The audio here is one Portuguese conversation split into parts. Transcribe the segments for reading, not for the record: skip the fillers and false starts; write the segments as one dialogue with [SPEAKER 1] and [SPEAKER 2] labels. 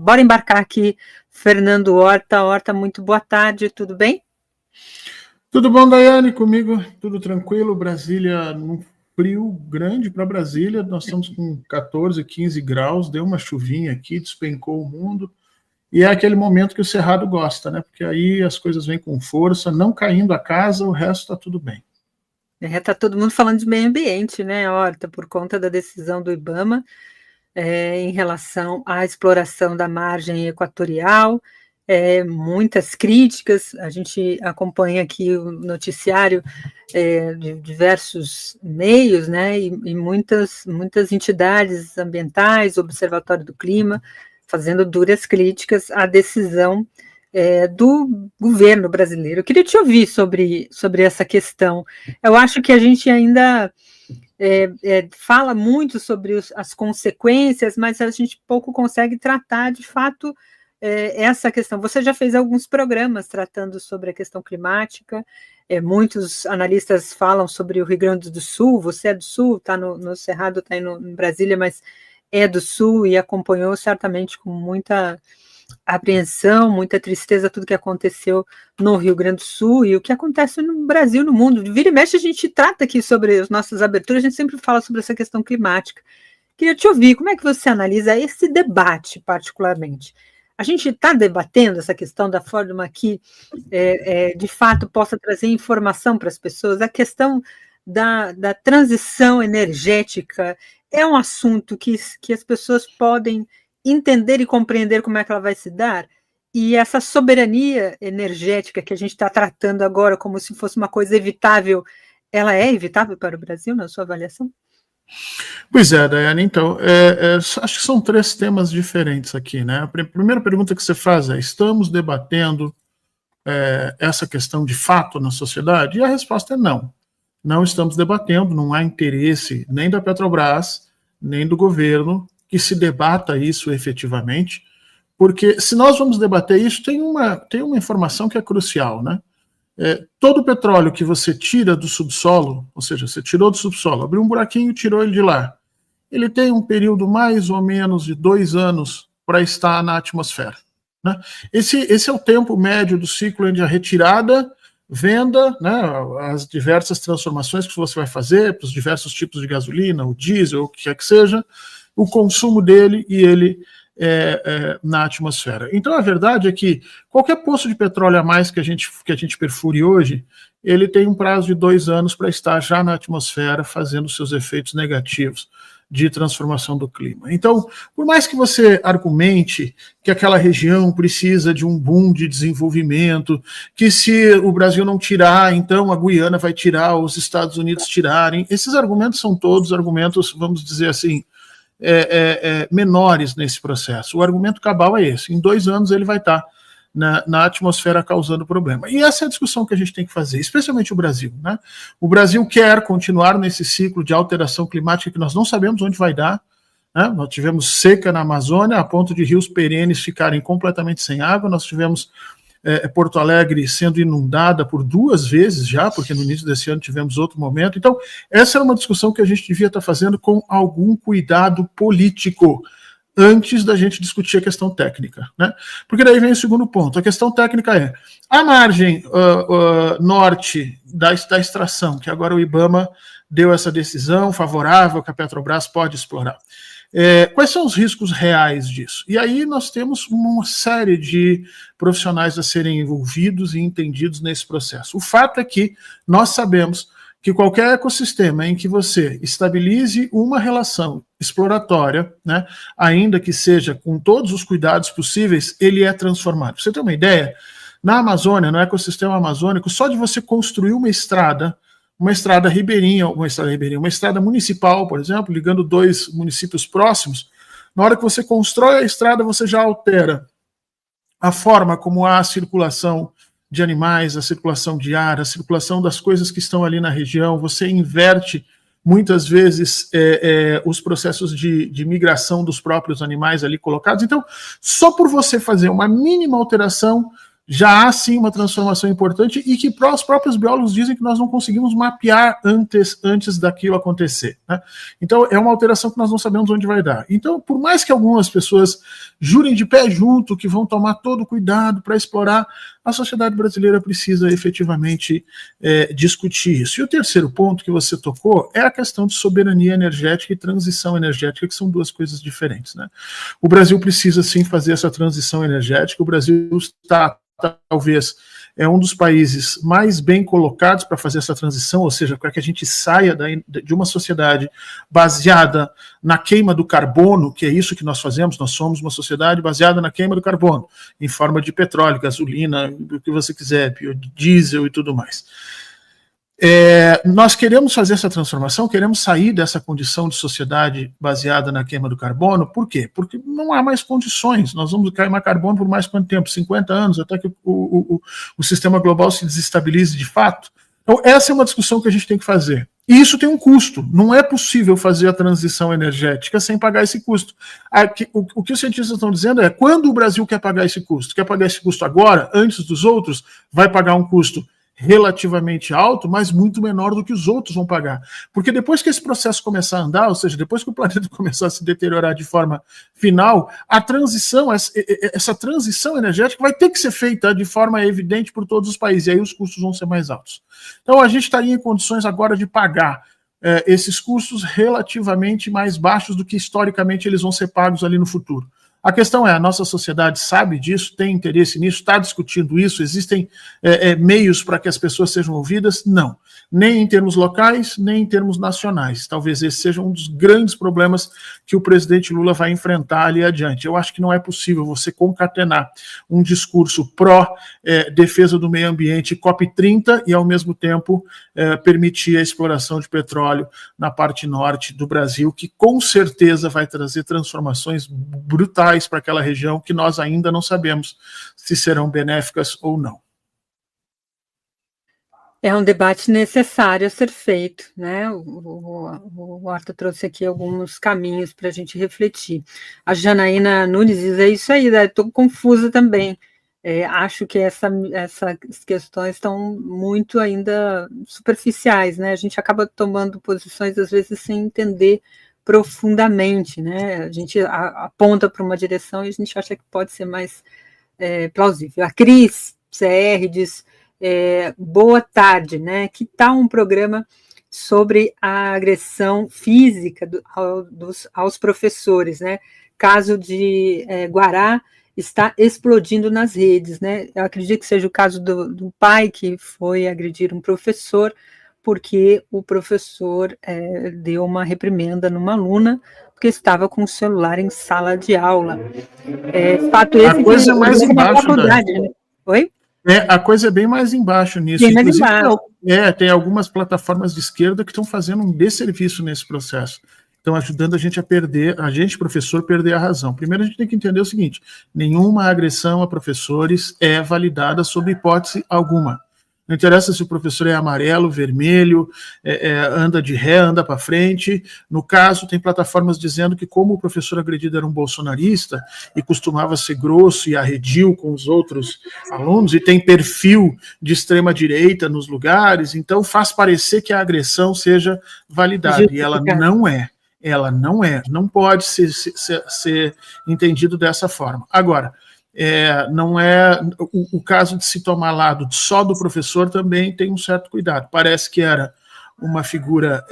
[SPEAKER 1] Bora embarcar aqui, Fernando Horta. Horta, muito boa tarde, tudo bem?
[SPEAKER 2] Tudo bom, Daiane? Comigo tudo tranquilo. Brasília, num frio grande para Brasília, nós estamos com 14, 15 graus, deu uma chuvinha aqui, despencou o mundo, e é aquele momento que o Cerrado gosta, né? Porque aí as coisas vêm com força, não caindo a casa, o resto está tudo bem.
[SPEAKER 1] Tá todo mundo falando de meio ambiente, né, Horta, por conta da decisão do IBAMA em relação à exploração da margem equatorial, muitas críticas, a gente acompanha aqui o noticiário de diversos meios, né, e muitas entidades ambientais, Observatório do Clima, fazendo duras críticas à decisão do governo brasileiro. Eu queria te ouvir sobre essa questão. Eu acho que a gente ainda fala muito sobre as consequências, mas a gente pouco consegue tratar, de fato, essa questão. Você já fez alguns programas tratando sobre a questão climática, muitos analistas falam sobre o Rio Grande do Sul, você é do Sul, está no Cerrado, está aí em Brasília, mas é do Sul e acompanhou certamente com muita apreensão, muita tristeza, tudo que aconteceu no Rio Grande do Sul e o que acontece no Brasil, no mundo. Vira e mexe, a gente trata aqui sobre as nossas aberturas, a gente sempre fala sobre essa questão climática. Queria te ouvir, como é que você analisa esse debate, particularmente? A gente está debatendo essa questão da forma que, de fato, possa trazer informação para as pessoas. A questão da transição energética é um assunto que as pessoas podem entender e compreender como é que ela vai se dar, e essa soberania energética que a gente está tratando agora como se fosse uma coisa evitável, ela é evitável para o Brasil, na sua avaliação?
[SPEAKER 2] Pois é, Daiane, então, acho que são 3 temas diferentes aqui, né? A primeira pergunta que você faz é: estamos debatendo essa questão de fato na sociedade? E a resposta é não. Não estamos debatendo, não há interesse nem da Petrobras, nem do governo que se debata isso efetivamente, porque se nós vamos debater isso, tem uma informação que é crucial, né? Todo o petróleo que você tira do subsolo, ou seja, você tirou do subsolo, abriu um buraquinho e tirou ele de lá, ele tem um período mais ou menos de 2 anos para estar na atmosfera, né? Esse é o tempo médio do ciclo entre a retirada, venda, né, as diversas transformações que você vai fazer para os diversos tipos de gasolina, o diesel, o que quer que seja, o consumo dele e ele na atmosfera. Então a verdade é que qualquer poço de petróleo a mais que a gente perfure hoje, ele tem um prazo de 2 anos para estar já na atmosfera fazendo seus efeitos negativos de transformação do clima. Então, por mais que você argumente que aquela região precisa de um boom de desenvolvimento, que se o Brasil não tirar, então a Guiana vai tirar, os Estados Unidos tirarem, esses argumentos são todos argumentos, vamos dizer assim, menores nesse processo. O argumento cabal é esse: em 2 anos ele vai estar na atmosfera causando problema. E essa é a discussão que a gente tem que fazer, especialmente o Brasil, né? O Brasil quer continuar nesse ciclo de alteração climática que nós não sabemos onde vai dar, né? Nós tivemos seca na Amazônia, a ponto de rios perenes ficarem completamente sem água, nós tivemos Porto Alegre sendo inundada por 2 vezes já, porque no início desse ano tivemos outro momento. Então, essa era uma discussão que a gente devia estar fazendo com algum cuidado político, antes da gente discutir a questão técnica, né? Porque daí vem o segundo ponto. A questão técnica é: a margem norte da extração, que agora o IBAMA deu essa decisão favorável que a Petrobras pode explorar. Quais são os riscos reais disso? E aí nós temos uma série de profissionais a serem envolvidos e entendidos nesse processo. O fato é que nós sabemos que qualquer ecossistema em que você estabilize uma relação exploratória, né, ainda que seja com todos os cuidados possíveis, ele é transformado. Pra você ter uma ideia, na Amazônia, no ecossistema amazônico, só de você construir uma estrada ribeirinha, uma estrada municipal, por exemplo, ligando 2 municípios próximos, na hora que você constrói a estrada, você já altera a forma como há a circulação de animais, a circulação de ar, a circulação das coisas que estão ali na região, você inverte muitas vezes os processos de migração dos próprios animais ali colocados. Então, só por você fazer uma mínima alteração, já há sim uma transformação importante e que os próprios biólogos dizem que nós não conseguimos mapear antes daquilo acontecer, né? Então é uma alteração que nós não sabemos onde vai dar. Então, por mais que algumas pessoas jurem de pé junto que vão tomar todo o cuidado para explorar, a sociedade brasileira precisa efetivamente discutir isso. E o terceiro ponto que você tocou é a questão de soberania energética e transição energética, que são duas coisas diferentes, né? O Brasil precisa sim fazer essa transição energética. O Brasil está talvez é um dos países mais bem colocados para fazer essa transição, ou seja, para que a gente saia de uma sociedade baseada na queima do carbono, que é isso que nós fazemos. Nós somos uma sociedade baseada na queima do carbono, em forma de petróleo, gasolina, o que você quiser, biodiesel e tudo mais. Nós queremos fazer essa transformação, queremos sair dessa condição de sociedade baseada na queima do carbono. Por quê? Porque não há mais condições. Nós vamos queimar carbono por mais quanto tempo? 50 anos, até que o sistema global se desestabilize de fato. Então, essa é uma discussão que a gente tem que fazer. E isso tem um custo. Não é possível fazer a transição energética sem pagar esse custo. O que os cientistas estão dizendo é, quando o Brasil quer pagar esse custo? Quer pagar esse custo agora, antes dos outros? Vai pagar um custo relativamente alto, mas muito menor do que os outros vão pagar. Porque depois que esse processo começar a andar, ou seja, depois que o planeta começar a se deteriorar de forma final, a transição, essa transição energética vai ter que ser feita de forma evidente por todos os países, e aí os custos vão ser mais altos. Então a gente estaria em condições agora de pagar esses custos relativamente mais baixos do que historicamente eles vão ser pagos ali no futuro. A questão é, a nossa sociedade sabe disso, tem interesse nisso, está discutindo isso, existem meios para que as pessoas sejam ouvidas? Não. Nem em termos locais, nem em termos nacionais. Talvez esse seja um dos grandes problemas que o presidente Lula vai enfrentar ali adiante. Eu acho que não é possível você concatenar um discurso pró-defesa do meio ambiente, COP30, e ao mesmo tempo permitir a exploração de petróleo na parte norte do Brasil, que com certeza vai trazer transformações brutais para aquela região que nós ainda não sabemos se serão benéficas ou não.
[SPEAKER 1] É um debate necessário a ser feito, né? O Arthur trouxe aqui alguns caminhos para a gente refletir. A Janaína Nunes diz, é isso aí, estou confusa também. Acho que essas questões estão muito ainda superficiais, né? A gente acaba tomando posições, às vezes, sem entender profundamente, né? A gente aponta para uma direção e a gente acha que pode ser mais plausível. A Cris CR diz, boa tarde, né? Que tal um programa sobre a agressão física aos professores, né? Caso de Guará está explodindo nas redes, né? Eu acredito que seja o caso do pai que foi agredir um professor, porque o professor deu uma reprimenda numa aluna porque estava com o celular em sala de aula. Fato esse
[SPEAKER 2] a coisa é mais embaixo,
[SPEAKER 1] né? Oi?
[SPEAKER 2] A coisa é bem mais embaixo nisso.
[SPEAKER 1] Bem mais embaixo.
[SPEAKER 2] Tem algumas plataformas de esquerda que estão fazendo um desserviço nesse processo. Estão ajudando a gente professor, perder a razão. Primeiro a gente tem que entender o seguinte, nenhuma agressão a professores é validada sob hipótese alguma. Não interessa se o professor é amarelo, vermelho, anda de ré, anda para frente. No caso, tem plataformas dizendo que como o professor agredido era um bolsonarista e costumava ser grosso e arredio com os outros alunos e tem perfil de extrema-direita nos lugares, então faz parecer que a agressão seja validada. E ela não é. Ela não é. Não pode ser entendido dessa forma. Agora, não é o caso de se tomar lado só do professor, também tem um certo cuidado. Parece que era uma figura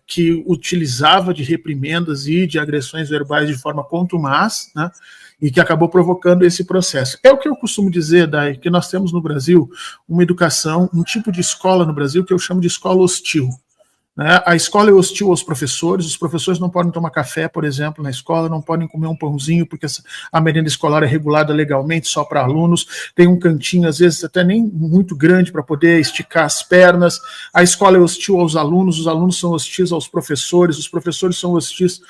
[SPEAKER 2] que utilizava de reprimendas e de agressões verbais de forma contumaz, né, e que acabou provocando esse processo. É o que eu costumo dizer, Dai, que nós temos no Brasil uma educação, um tipo de escola no Brasil que eu chamo de escola hostil. A escola é hostil aos professores, os professores não podem tomar café, por exemplo, na escola, não podem comer um pãozinho, porque a merenda escolar é regulada legalmente só para alunos, tem um cantinho, às vezes até nem muito grande para poder esticar as pernas, a escola é hostil aos alunos, os alunos são hostis aos professores, os professores são hostis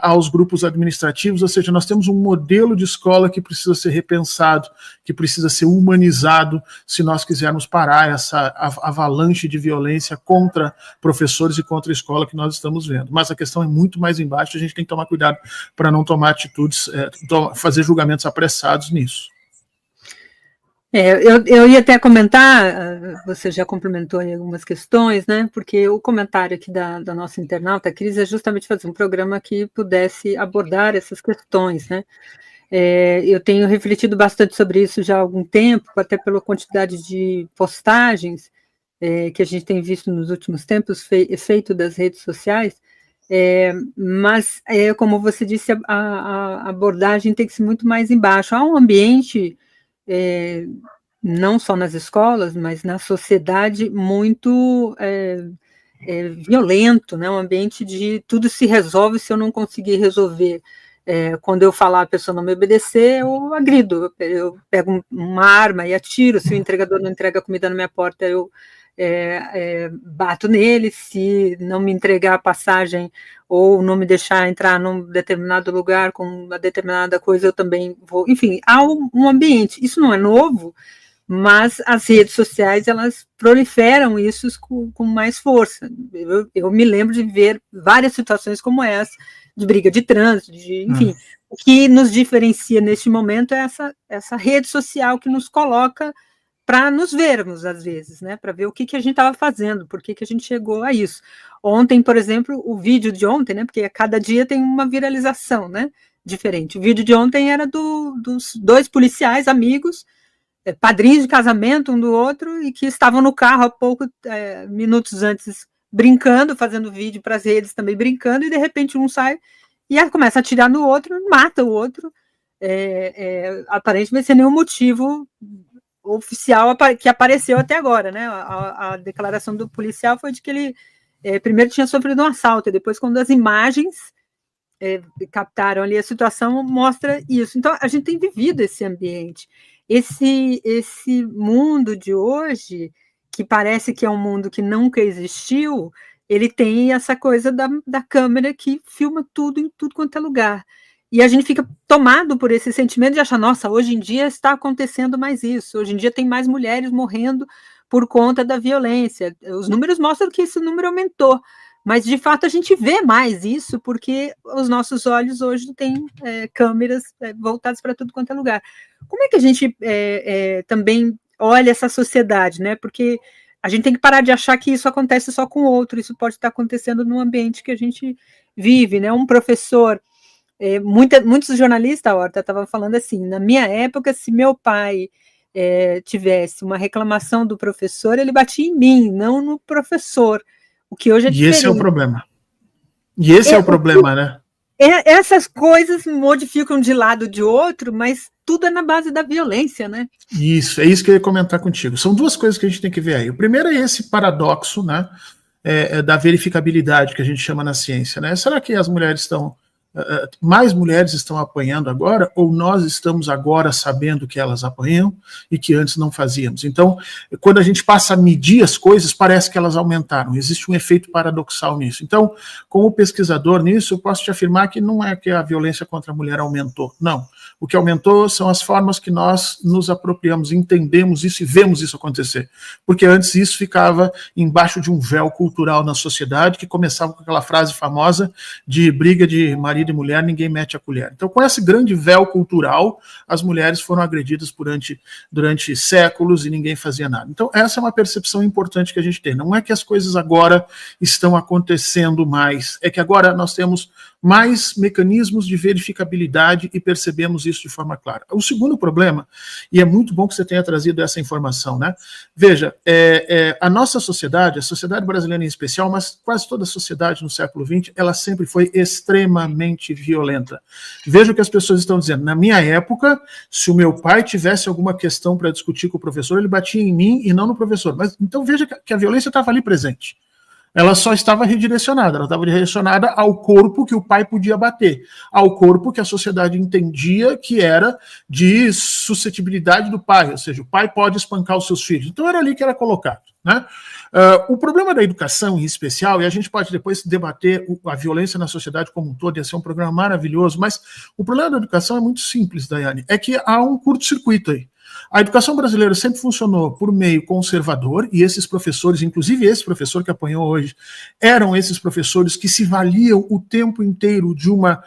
[SPEAKER 2] aos grupos administrativos, ou seja, nós temos um modelo de escola que precisa ser repensado, que precisa ser humanizado, se nós quisermos parar essa avalanche de violência contra professores e contra a escola que nós estamos vendo. Mas a questão é muito mais embaixo, a gente tem que tomar cuidado para não tomar atitudes, fazer julgamentos apressados nisso.
[SPEAKER 1] Eu ia até comentar, você já complementou em algumas questões, né? Porque o comentário aqui da nossa internauta, Cris, é justamente fazer um programa que pudesse abordar essas questões, né? Eu tenho refletido bastante sobre isso já há algum tempo, até pela quantidade de postagens que a gente tem visto nos últimos tempos, efeito das redes sociais, mas, como você disse, a abordagem tem que ser muito mais embaixo. Há um ambiente, não só nas escolas, mas na sociedade, muito violento, né? Um ambiente de tudo se resolve se eu não conseguir resolver. Quando eu falar a pessoa não me obedecer, eu agrido, eu pego uma arma e atiro, se o entregador não entrega comida na minha porta, eu bato nele, se não me entregar a passagem ou não me deixar entrar num determinado lugar com uma determinada coisa, eu também vou. Enfim, há um ambiente. Isso não é novo, mas as redes sociais, elas proliferam isso com mais força. Eu me lembro de ver várias situações como essa, de briga de trânsito, enfim. O que nos diferencia neste momento é essa rede social que nos coloca para nos vermos, às vezes, né? Para ver o que a gente estava fazendo, por que a gente chegou a isso. Ontem, por exemplo, o vídeo de ontem, né? Porque a cada dia tem uma viralização, né? Diferente. O vídeo de ontem era dos dois policiais amigos, padrinhos de casamento um do outro, e que estavam no carro há minutos antes brincando, fazendo vídeo para as redes também brincando, e de repente um sai e começa a atirar no outro, mata o outro, aparentemente sem nenhum motivo oficial que apareceu até agora, né? A declaração do policial foi de que ele primeiro tinha sofrido um assalto, e depois, quando as imagens captaram ali a situação, mostra isso. Então, a gente tem vivido esse ambiente. Esse mundo de hoje, que parece que é um mundo que nunca existiu, ele tem essa coisa da câmera que filma tudo em tudo quanto é lugar. E a gente fica tomado por esse sentimento de achar, nossa, hoje em dia está acontecendo mais isso, hoje em dia tem mais mulheres morrendo por conta da violência. Os números mostram que esse número aumentou, mas de fato a gente vê mais isso porque os nossos olhos hoje têm câmeras voltadas para tudo quanto é lugar. Como é que a gente também olha essa sociedade, né? Porque a gente tem que parar de achar que isso acontece só com o outro, isso pode estar acontecendo no ambiente que a gente vive, né? Um professor, muitos jornalistas, Horta, estavam falando assim, na minha época, se meu pai tivesse uma reclamação do professor, ele batia em mim, não no professor, o que hoje é diferente.
[SPEAKER 2] E esse é o problema. É o problema, né?
[SPEAKER 1] Essas coisas modificam de lado de outro, mas tudo é na base da violência, né?
[SPEAKER 2] Isso, é isso que eu ia comentar contigo. São duas coisas que a gente tem que ver aí. O primeiro é esse paradoxo, né, da verificabilidade que a gente chama na ciência, né? Será que as mulheres estão mais mulheres estão apanhando agora, ou nós estamos agora sabendo que elas apanham e que antes não fazíamos? Então, quando a gente passa a medir as coisas, parece que elas aumentaram. Existe um efeito paradoxal nisso. Então, como pesquisador nisso, eu posso te afirmar que não é que a violência contra a mulher aumentou. Não. O que aumentou são as formas que nós nos apropriamos, entendemos isso e vemos isso acontecer. Porque antes isso ficava embaixo de um véu cultural na sociedade, que começava com aquela frase famosa de briga de marido e mulher, ninguém mete a colher. Então, com esse grande véu cultural, as mulheres foram agredidas durante séculos e ninguém fazia nada. Então, essa é uma percepção importante que a gente tem. Não é que as coisas agora estão acontecendo mais, é que agora nós temos mais mecanismos de verificabilidade e percebemos isso de forma clara. O segundo problema, e é muito bom que você tenha trazido essa informação, né? Veja, a nossa sociedade, a sociedade brasileira em especial, mas quase toda a sociedade no século XX, ela sempre foi extremamente violenta. Veja o que as pessoas estão dizendo. Na minha época, se o meu pai tivesse alguma questão para discutir com o professor, ele batia em mim e não no professor. Mas então veja que a violência estava ali presente. Ela só estava redirecionada, ela estava direcionada ao corpo que o pai podia bater, ao corpo que a sociedade entendia que era de suscetibilidade do pai, ou seja, o pai pode espancar os seus filhos. Então era ali que era colocado, né? O problema da educação em especial, e a gente pode depois debater a violência na sociedade como um todo, ia ser um programa maravilhoso, mas o problema da educação é muito simples, Daiane, é que há um curto-circuito aí. A educação brasileira sempre funcionou por meio conservador, e esses professores, inclusive esse professor que apanhou hoje, eram esses professores que se valiam o tempo inteiro de uma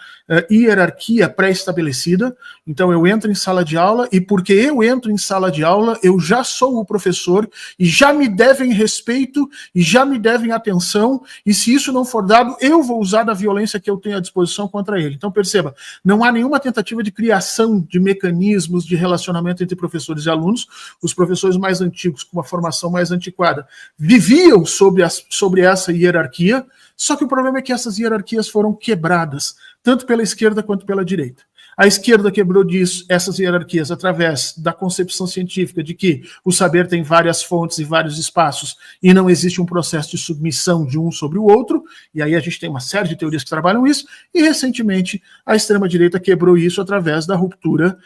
[SPEAKER 2] hierarquia pré-estabelecida. Então eu entro em sala de aula, e porque eu entro em sala de aula, eu já sou o professor, e já me devem respeito, e já me devem atenção, e se isso não for dado, eu vou usar da violência que eu tenho à disposição contra ele. Então perceba, não há nenhuma tentativa de criação de mecanismos de relacionamento entre professores e alunos. Os professores mais antigos, com uma formação mais antiquada, viviam sobre essa hierarquia, só que o problema é que essas hierarquias foram quebradas, tanto pela esquerda quanto pela direita. A esquerda quebrou essas hierarquias através da concepção científica de que o saber tem várias fontes e vários espaços e não existe um processo de submissão de um sobre o outro, e aí a gente tem uma série de teorias que trabalham isso, e recentemente a extrema-direita quebrou isso através da ruptura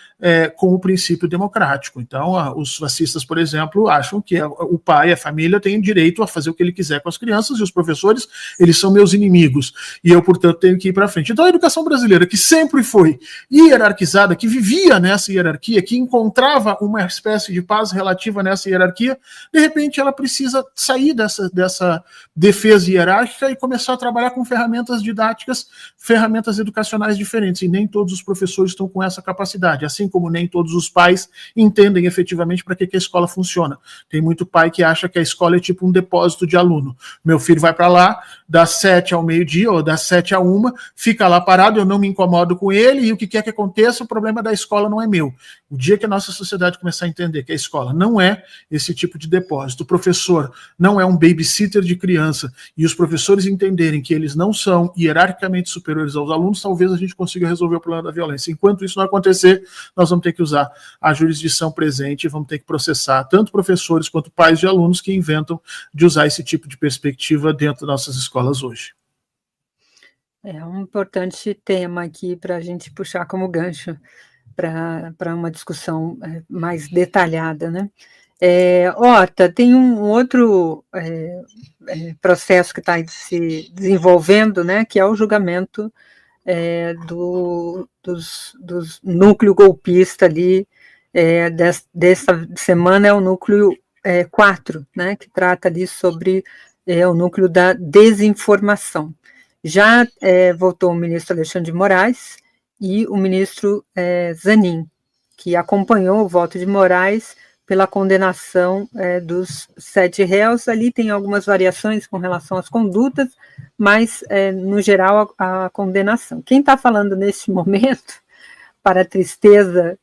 [SPEAKER 2] com o princípio democrático. Então, os fascistas, por exemplo, acham que o pai, a família, tem direito a fazer o que ele quiser com as crianças, e os professores, eles são meus inimigos, e eu, portanto, tenho que ir para frente. Então, a educação brasileira, que sempre foi hierarquizada, que vivia nessa hierarquia, que encontrava uma espécie de paz relativa nessa hierarquia, de repente ela precisa sair dessa defesa hierárquica e começar a trabalhar com ferramentas didáticas, ferramentas educacionais diferentes, e nem todos os professores estão com essa capacidade, assim como nem todos os pais entendem efetivamente para que a escola funciona. Tem muito pai que acha que a escola é tipo um depósito de aluno. Meu filho vai para lá, das 7 ao meio-dia, ou das 7 à 1, fica lá parado, eu não me incomodo com ele, e o que quer que aconteça, o problema da escola não é meu. O dia que a nossa sociedade começar a entender que a escola não é esse tipo de depósito, o professor não é um babysitter de criança, e os professores entenderem que eles não são hierarquicamente superiores aos alunos, talvez a gente consiga resolver o problema da violência. Enquanto isso não acontecer, nós vamos ter que usar a jurisdição presente, vamos ter que processar tanto professores quanto pais de alunos que inventam de usar esse tipo de perspectiva dentro das nossas escolas hoje.
[SPEAKER 1] É um importante tema aqui para a gente puxar como gancho para uma discussão mais detalhada, né? Horta, tem um outro processo que está se desenvolvendo, né, que é o julgamento dos núcleo golpista ali, dessa semana é o núcleo 4, né, que trata ali sobre o núcleo da desinformação. Já votou o ministro Alexandre de Moraes e o ministro Zanin, que acompanhou o voto de Moraes pela condenação dos 7 réus. Ali tem algumas variações com relação às condutas, mas, no geral, a condenação. Quem está falando neste momento, para a tristeza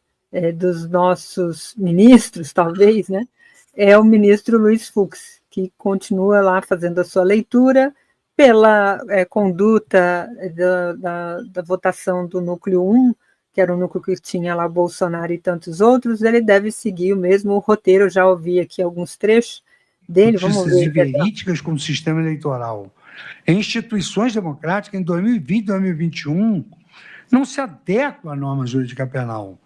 [SPEAKER 1] dos nossos ministros, talvez, né, é o ministro Luiz Fux, que continua lá fazendo a sua leitura pela conduta da votação do núcleo 1, que era o núcleo que tinha lá Bolsonaro e tantos outros. Ele deve seguir o mesmo roteiro. Eu já ouvi aqui alguns trechos dele. Vamos ver.
[SPEAKER 3] Verídicas com o sistema eleitoral. Em instituições democráticas, em 2020 e 2021, não se adequa à norma jurídica penal,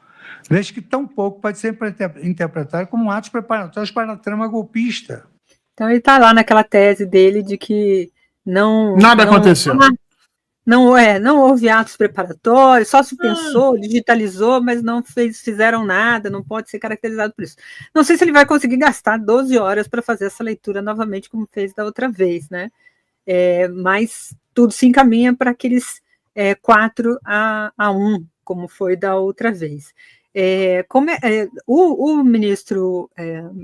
[SPEAKER 3] desde que tão pouco pode ser interpretado como atos preparatórios para a trama golpista.
[SPEAKER 1] Então ele está lá naquela tese dele de que
[SPEAKER 2] nada aconteceu.
[SPEAKER 1] Não houve atos preparatórios, só se pensou, digitalizou, mas não fizeram nada, não pode ser caracterizado por isso. Não sei se ele vai conseguir gastar 12 horas para fazer essa leitura novamente, como fez da outra vez, né? Mas tudo se encaminha para aqueles 4-1, como foi da outra vez. O ministro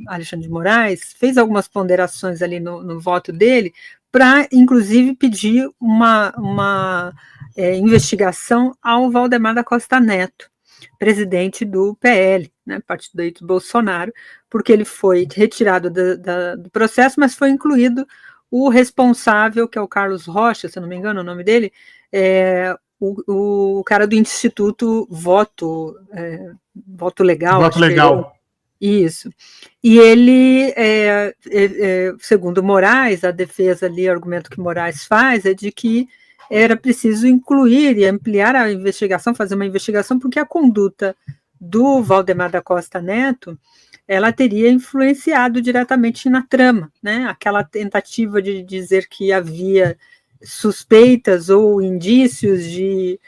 [SPEAKER 1] Alexandre de Moraes fez algumas ponderações ali no voto dele, para, inclusive, pedir uma investigação ao Valdemar da Costa Neto, presidente do PL, né, partido aí do Bolsonaro, porque ele foi retirado do processo, mas foi incluído o responsável, que é o Carlos Rocha, se eu não me engano o nome dele, o cara do Instituto Voto Legal.
[SPEAKER 2] Voto Legal.
[SPEAKER 1] Isso. E ele, segundo Moraes, a defesa ali, o argumento que Moraes faz é de que era preciso incluir e ampliar a investigação, fazer uma investigação, porque a conduta do Valdemar da Costa Neto, ela teria influenciado diretamente na trama, né? Aquela tentativa de dizer que havia suspeitas ou indícios de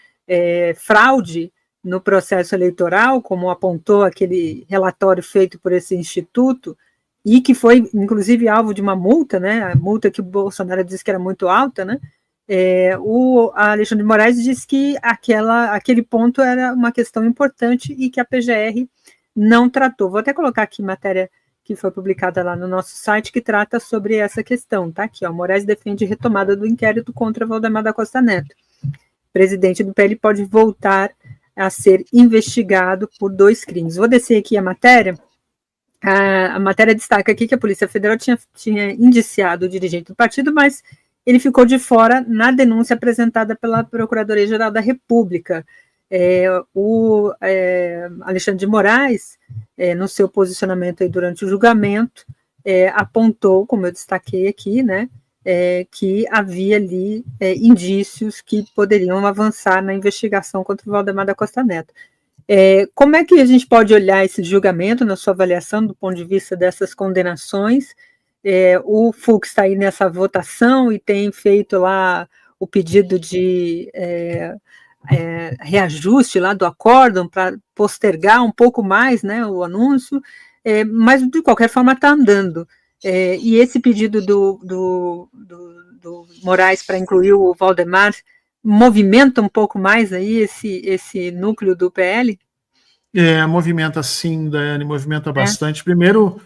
[SPEAKER 1] fraude no processo eleitoral, como apontou aquele relatório feito por esse instituto, e que foi, inclusive, alvo de uma multa, né, a multa que o Bolsonaro disse que era muito alta, né, o Alexandre de Moraes disse que aquele ponto era uma questão importante e que a PGR não tratou. Vou até colocar aqui matéria que foi publicada lá no nosso site, que trata sobre essa questão, tá aqui, ó, Moraes defende retomada do inquérito contra Valdemar da Costa Neto. Presidente do PL pode voltar a ser investigado por 2 crimes. Vou descer aqui a matéria. A matéria destaca aqui que a Polícia Federal tinha indiciado o dirigente do partido, mas ele ficou de fora na denúncia apresentada pela Procuradoria-Geral da República. O Alexandre de Moraes, no seu posicionamento aí durante o julgamento, apontou, como eu destaquei aqui, né, que havia ali indícios que poderiam avançar na investigação contra o Valdemar da Costa Neto. Como é que a gente pode olhar esse julgamento, na sua avaliação, do ponto de vista dessas condenações? O Fux está aí nessa votação e tem feito lá o pedido de reajuste lá do acórdão para postergar um pouco mais, né, o anúncio, mas de qualquer forma está andando. E esse pedido do Moraes para incluir o Valdemar movimenta um pouco mais aí esse núcleo do PL?
[SPEAKER 2] Movimenta sim, Daiane, movimenta bastante. Primeiro,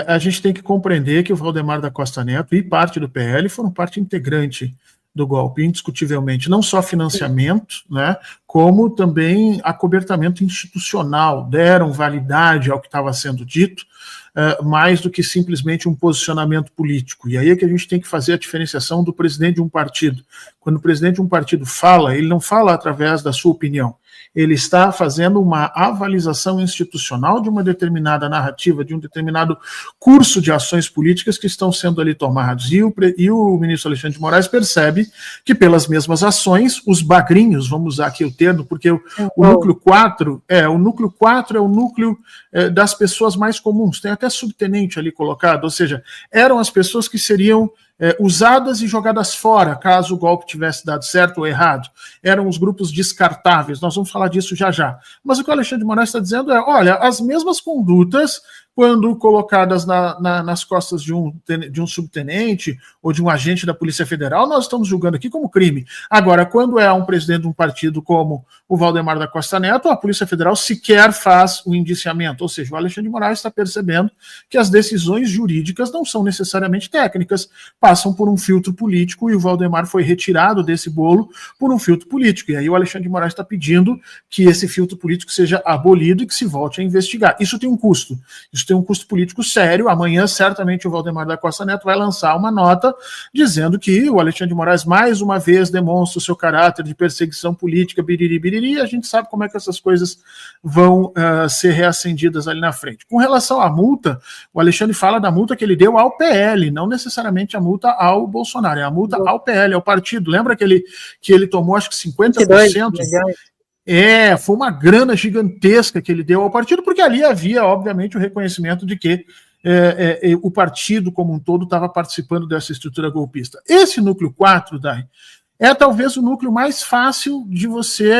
[SPEAKER 2] a gente tem que compreender que o Valdemar da Costa Neto e parte do PL foram parte integrante do golpe, indiscutivelmente, não só financiamento, né, como também acobertamento institucional, deram validade ao que estava sendo dito, mais do que simplesmente um posicionamento político. E aí é que a gente tem que fazer a diferenciação do presidente de um partido. Quando o presidente de um partido fala, ele não fala através da sua opinião, ele está fazendo uma avalização institucional de uma determinada narrativa, de um determinado curso de ações políticas que estão sendo ali tomados. E o ministro Alexandre de Moraes percebe que pelas mesmas ações, os bagrinhos, vamos usar aqui o termo, porque o núcleo 4 é o núcleo das pessoas mais comuns, tem até subtenente ali colocado, ou seja, eram as pessoas que seriam usadas e jogadas fora, caso o golpe tivesse dado certo ou errado. Eram os grupos descartáveis, nós vamos falar disso já já. Mas o que o Alexandre de Moraes está dizendo olha, as mesmas condutas, quando colocadas nas costas de um subtenente ou de um agente da Polícia Federal, nós estamos julgando aqui como crime. Agora, quando é um presidente de um partido como o Valdemar da Costa Neto, a Polícia Federal sequer faz o indiciamento, ou seja, o Alexandre de Moraes está percebendo que as decisões jurídicas não são necessariamente técnicas, passam por um filtro político, e o Valdemar foi retirado desse bolo por um filtro político. E aí o Alexandre de Moraes está pedindo que esse filtro político seja abolido e que se volte a investigar. Isso tem um custo. Isso tem um custo político sério. Amanhã, certamente, o Valdemar da Costa Neto vai lançar uma nota dizendo que o Alexandre de Moraes, mais uma vez, demonstra o seu caráter de perseguição política, biriri, biriri, e a gente sabe como é que essas coisas vão ser reacendidas ali na frente. Com relação à multa, o Alexandre fala da multa que ele deu ao PL, não necessariamente a multa ao Bolsonaro, é a multa ao PL, ao partido. Lembra que ele tomou, acho que 50%? Foi uma grana gigantesca que ele deu ao partido, porque ali havia, obviamente, o reconhecimento de que o partido como um todo estava participando dessa estrutura golpista. Esse núcleo 4, Dai, é talvez o núcleo mais fácil de você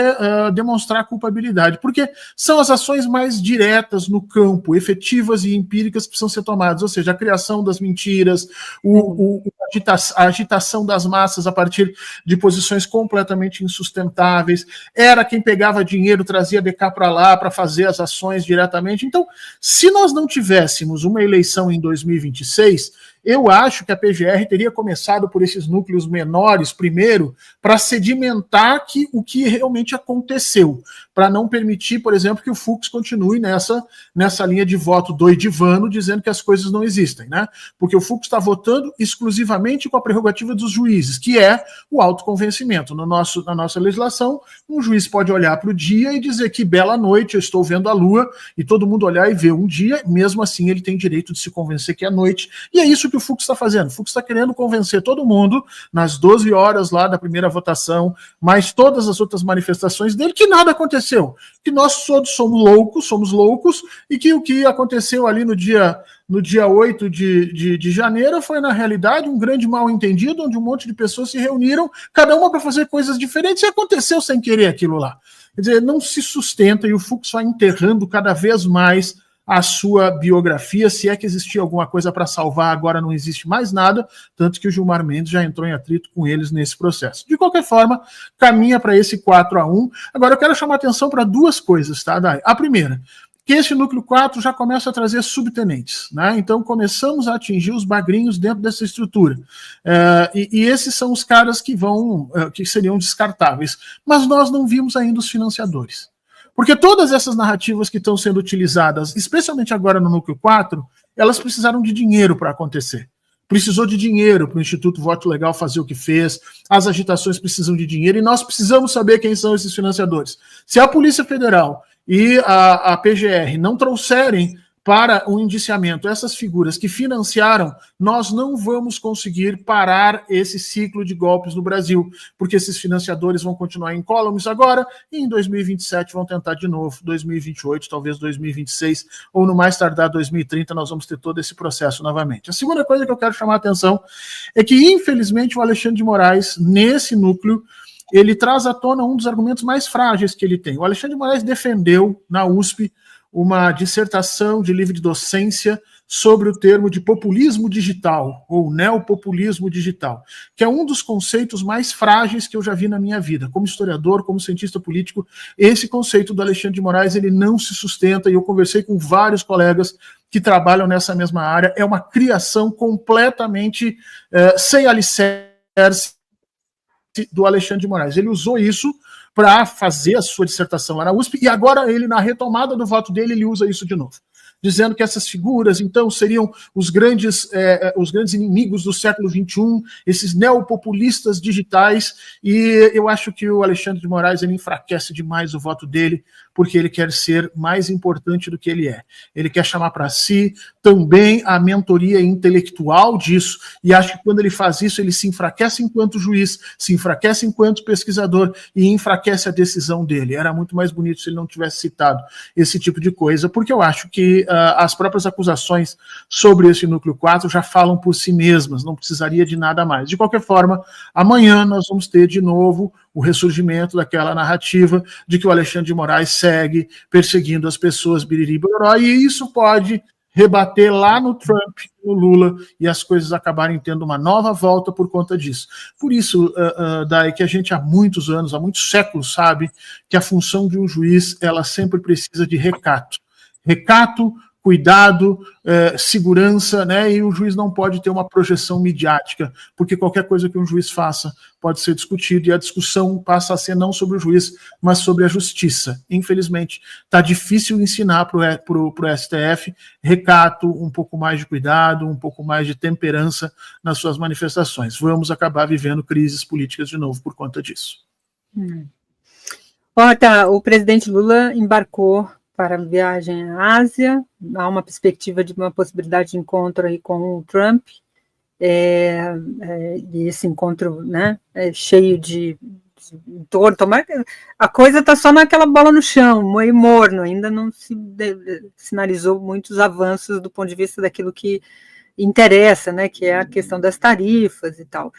[SPEAKER 2] demonstrar culpabilidade, porque são as ações mais diretas no campo, efetivas e empíricas, que precisam ser tomadas, ou seja, a criação das mentiras, a agitação das massas a partir de posições completamente insustentáveis, era quem pegava dinheiro, trazia de cá para lá para fazer as ações diretamente. Então, se nós não tivéssemos uma eleição em 2026, eu acho que a PGR teria começado por esses núcleos menores primeiro, para sedimentar o que realmente aconteceu, para não permitir, por exemplo, que o Fux continue nessa linha de voto doidivano, dizendo que as coisas não existem, né? Porque o Fux está votando exclusivamente com a prerrogativa dos juízes, que é o autoconvencimento. Na nossa legislação, um juiz pode olhar para o dia e dizer que bela noite, eu estou vendo a lua, e todo mundo olhar e ver um dia, mesmo assim ele tem direito de se convencer que é noite, e é isso que o Fux está fazendo? O Fux está querendo convencer todo mundo, nas 12 horas lá da primeira votação, mais todas as outras manifestações dele, que nada aconteceu, que nós todos somos loucos, e que o que aconteceu ali no dia 8 de janeiro foi, na realidade, um grande mal-entendido, onde um monte de pessoas se reuniram, cada uma para fazer coisas diferentes, e aconteceu sem querer aquilo lá. Quer dizer, não se sustenta, e o Fux vai enterrando cada vez mais a sua biografia. Se é que existia alguma coisa para salvar, agora não existe mais nada, tanto que o Gilmar Mendes já entrou em atrito com eles nesse processo. De qualquer forma, caminha para esse 4-1. Agora eu quero chamar atenção para duas coisas, tá, Dai? A primeira, que esse núcleo 4 já começa a trazer subtenentes, né? Então começamos a atingir os bagrinhos dentro dessa estrutura. E esses são os caras que seriam descartáveis. Mas nós não vimos ainda os financiadores. Porque todas essas narrativas que estão sendo utilizadas, especialmente agora no núcleo 4, elas precisaram de dinheiro para acontecer. Precisou de dinheiro para o Instituto Voto Legal fazer o que fez, as agitações precisam de dinheiro, e nós precisamos saber quem são esses financiadores. Se a Polícia Federal e a PGR não trouxerem para o indiciamento essas figuras que financiaram, nós não vamos conseguir parar esse ciclo de golpes no Brasil, porque esses financiadores vão continuar incólumes agora, e em 2027 vão tentar de novo, 2028, talvez 2026, ou no mais tardar 2030, nós vamos ter todo esse processo novamente. A segunda coisa que eu quero chamar a atenção é que, infelizmente, o Alexandre de Moraes, nesse núcleo, ele traz à tona um dos argumentos mais frágeis que ele tem. O Alexandre de Moraes defendeu, na USP, uma dissertação de livre docência sobre o termo de populismo digital, ou neopopulismo digital, que é um dos conceitos mais frágeis que eu já vi na minha vida. Como historiador, como cientista político, esse conceito do Alexandre de Moraes, ele não se sustenta, e eu conversei com vários colegas que trabalham nessa mesma área. É uma criação completamente sem alicerce do Alexandre de Moraes. Ele usou isso para fazer a sua dissertação lá na USP, e agora ele, na retomada do voto dele, ele usa isso de novo, dizendo que essas figuras, então, seriam os grandes inimigos do século XXI, esses neopopulistas digitais, e eu acho que o Alexandre de Moraes, ele enfraquece demais o voto dele, porque ele quer ser mais importante do que ele é. Ele quer chamar para si também a mentoria intelectual disso, e acho que quando ele faz isso, ele se enfraquece enquanto juiz, se enfraquece enquanto pesquisador, e enfraquece a decisão dele. Era muito mais bonito se ele não tivesse citado esse tipo de coisa, porque eu acho que as próprias acusações sobre esse núcleo 4 já falam por si mesmas, não precisaria de nada mais. De qualquer forma, amanhã nós vamos ter de novo o ressurgimento daquela narrativa de que o Alexandre de Moraes segue perseguindo as pessoas biriri bororó, e isso pode rebater lá no Trump, no Lula, e as coisas acabarem tendo uma nova volta por conta disso. Por isso, Dai, que a gente há muitos anos, há muitos séculos, sabe que a função de um juiz, ela sempre precisa de recato. Recato, cuidado, segurança, né? E o juiz não pode ter uma projeção midiática, porque qualquer coisa que um juiz faça pode ser discutido, e a discussão passa a ser não sobre o juiz, mas sobre a justiça. Infelizmente, está difícil ensinar para o STF recato, um pouco mais de cuidado, um pouco mais de temperança nas suas manifestações. Vamos acabar vivendo crises políticas de novo por conta disso.
[SPEAKER 1] O presidente Lula embarcou para a viagem à Ásia, há uma perspectiva de uma possibilidade de encontro aí com o Trump, e esse encontro, né, cheio de entorno, a coisa está só naquela bola no chão, meio morno, ainda não se sinalizou muitos avanços do ponto de vista daquilo que interessa, né, que é a questão das tarifas e tal.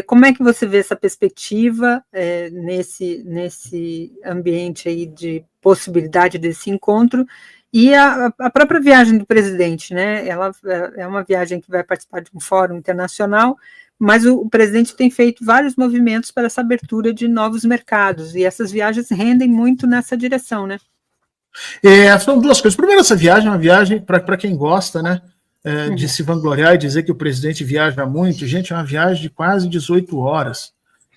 [SPEAKER 1] Como é que você vê essa perspectiva nesse ambiente aí de possibilidade desse encontro, e a própria viagem do presidente, né? Ela é uma viagem que vai participar de um fórum internacional, mas o presidente tem feito vários movimentos para essa abertura de novos mercados, e essas viagens rendem muito nessa direção, né?
[SPEAKER 2] São duas coisas. Primeiro, essa viagem é uma viagem para quem gosta, né? De se vangloriar e dizer que o presidente viaja muito. Gente, é uma viagem de quase 18 horas.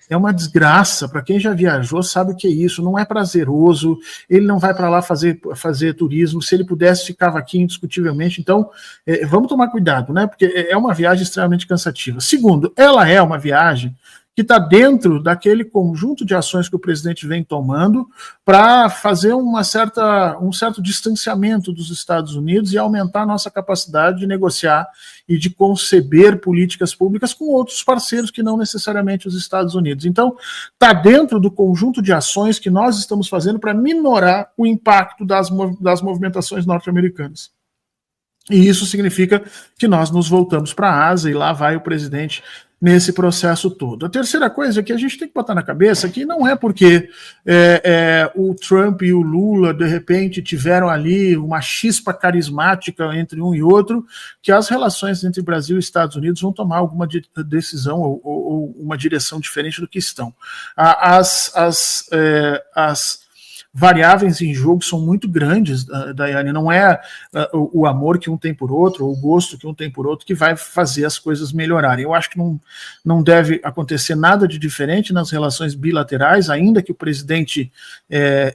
[SPEAKER 2] É uma desgraça. Para quem já viajou, sabe o que é isso. Não é prazeroso. Ele não vai para lá fazer turismo. Se ele pudesse, ficava aqui indiscutivelmente. Então, vamos tomar cuidado, né? Porque é uma viagem extremamente cansativa. Segundo, ela é uma viagem que está dentro daquele conjunto de ações que o presidente vem tomando para fazer um certo distanciamento dos Estados Unidos e aumentar a nossa capacidade de negociar e de conceber políticas públicas com outros parceiros que não necessariamente os Estados Unidos. Então, está dentro do conjunto de ações que nós estamos fazendo para minorar o impacto das movimentações norte-americanas. E isso significa que nós nos voltamos para a Ásia e lá vai o presidente nesse processo todo. A terceira coisa que a gente tem que botar na cabeça que não é porque o Trump e o Lula, de repente, tiveram ali uma chispa carismática entre um e outro, que as relações entre Brasil e Estados Unidos vão tomar alguma decisão ou uma direção diferente do que estão. As variáveis em jogo são muito grandes, Daiane, não é o amor que um tem por outro, ou o gosto que um tem por outro, que vai fazer as coisas melhorarem. Eu acho que não deve acontecer nada de diferente nas relações bilaterais, ainda que o presidente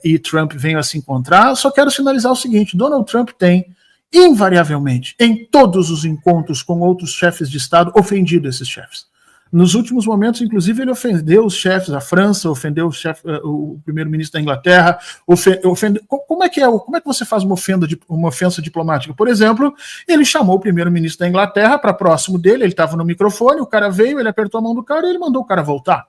[SPEAKER 2] e Trump venham a se encontrar. Só quero sinalizar o seguinte: Donald Trump tem, invariavelmente, em todos os encontros com outros chefes de Estado, ofendido esses chefes. Nos últimos momentos, inclusive, ele ofendeu os chefes da França, ofendeu o primeiro-ministro da Inglaterra, como é que você faz uma ofensa diplomática? Por exemplo, ele chamou o primeiro-ministro da Inglaterra para próximo dele, ele estava no microfone, o cara veio, ele apertou a mão do cara e ele mandou o cara voltar.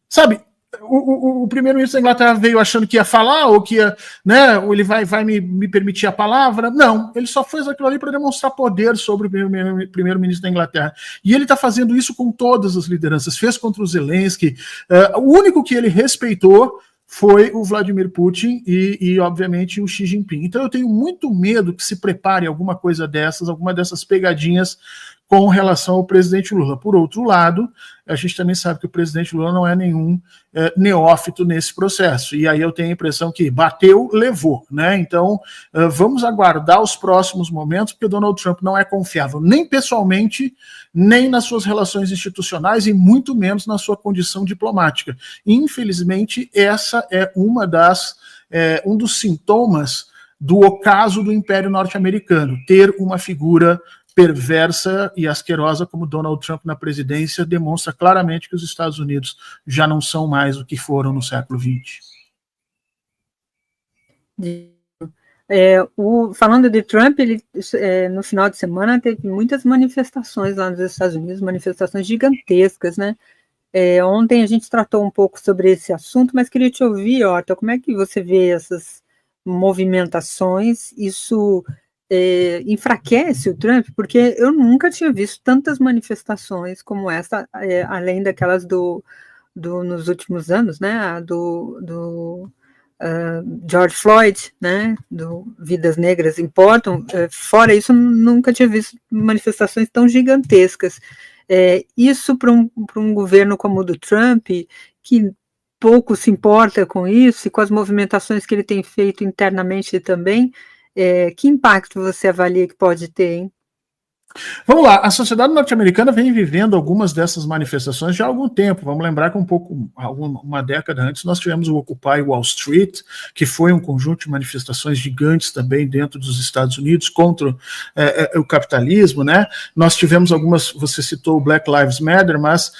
[SPEAKER 2] Sabe, o primeiro-ministro da Inglaterra veio achando que ia falar, ou que ia, né, ou ele vai me permitir a palavra. Não, ele só fez aquilo ali para demonstrar poder sobre o primeiro-ministro da Inglaterra. E ele está fazendo isso com todas as lideranças. Fez contra o Zelensky. O único que ele respeitou foi o Vladimir Putin e, obviamente, o Xi Jinping. Então eu tenho muito medo que se prepare alguma coisa dessas, alguma dessas pegadinhas com relação ao presidente Lula. Por outro lado, a gente também sabe que o presidente Lula não é nenhum neófito nesse processo. E aí eu tenho a impressão que bateu, levou, né? Então, vamos aguardar os próximos momentos, porque Donald Trump não é confiável, nem pessoalmente, nem nas suas relações institucionais, e muito menos na sua condição diplomática. Infelizmente, essa é um dos sintomas do ocaso do Império Norte-Americano, ter uma figura perversa e asquerosa como Donald Trump na presidência demonstra claramente que os Estados Unidos já não são mais o que foram no século XX.
[SPEAKER 1] Falando de Trump, ele no final de semana teve muitas manifestações lá nos Estados Unidos, manifestações gigantescas, né? Ontem a gente tratou um pouco sobre esse assunto, mas queria te ouvir, Horta, como é que você vê essas movimentações? Isso enfraquece o Trump? Porque eu nunca tinha visto tantas manifestações como essa, além daquelas nos últimos anos, né, do George Floyd, né, do Vidas Negras Importam. Fora isso, nunca tinha visto manifestações tão gigantescas. Isso para um governo como o do Trump, que pouco se importa com isso, e com as movimentações que ele tem feito internamente também, que impacto você avalia que pode ter, hein?
[SPEAKER 2] Vamos lá, a sociedade norte-americana vem vivendo algumas dessas manifestações já há algum tempo. Vamos lembrar que uma década antes nós tivemos o Occupy Wall Street, que foi um conjunto de manifestações gigantes também dentro dos Estados Unidos contra o capitalismo, né? Nós tivemos algumas, você citou o Black Lives Matter, mas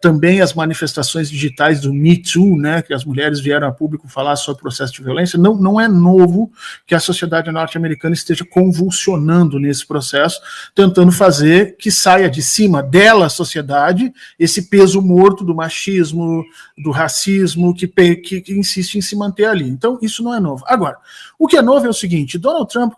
[SPEAKER 2] também as manifestações digitais do Me Too, né? Que as mulheres vieram a público falar sobre o processo de violência. Não é novo que a sociedade norte-americana esteja convulsionando nesse processo, tentando fazer que saia de cima dela, a sociedade, esse peso morto do machismo, do racismo, que insiste em se manter ali. Então, isso não é novo. Agora, o que é novo é o seguinte: Donald Trump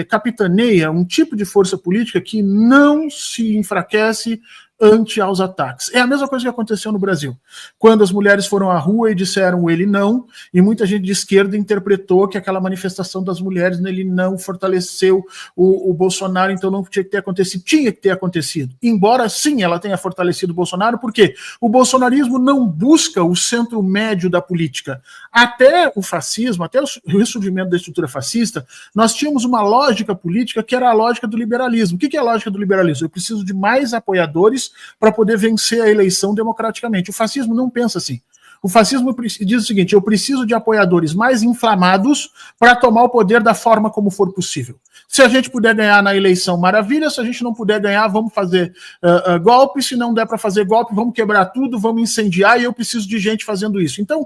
[SPEAKER 2] capitaneia um tipo de força política que não se enfraquece ante aos ataques. É a mesma coisa que aconteceu no Brasil. Quando as mulheres foram à rua e disseram ele não, e muita gente de esquerda interpretou que aquela manifestação das mulheres nele não fortaleceu o Bolsonaro, então não tinha que ter acontecido. Tinha que ter acontecido. Embora, sim, ela tenha fortalecido o Bolsonaro, porque o bolsonarismo não busca o centro médio da política. Até o fascismo, até o ressurgimento da estrutura fascista, nós tínhamos uma lógica política que era a lógica do liberalismo. O que é a lógica do liberalismo? Eu preciso de mais apoiadores para poder vencer a eleição democraticamente. O fascismo não pensa assim. O fascismo diz o seguinte: eu preciso de apoiadores mais inflamados para tomar o poder da forma como for possível. Se a gente puder ganhar na eleição, maravilha. Se a gente não puder ganhar, vamos fazer golpe. Se não der para fazer golpe, vamos quebrar tudo, vamos incendiar, e eu preciso de gente fazendo isso. Então,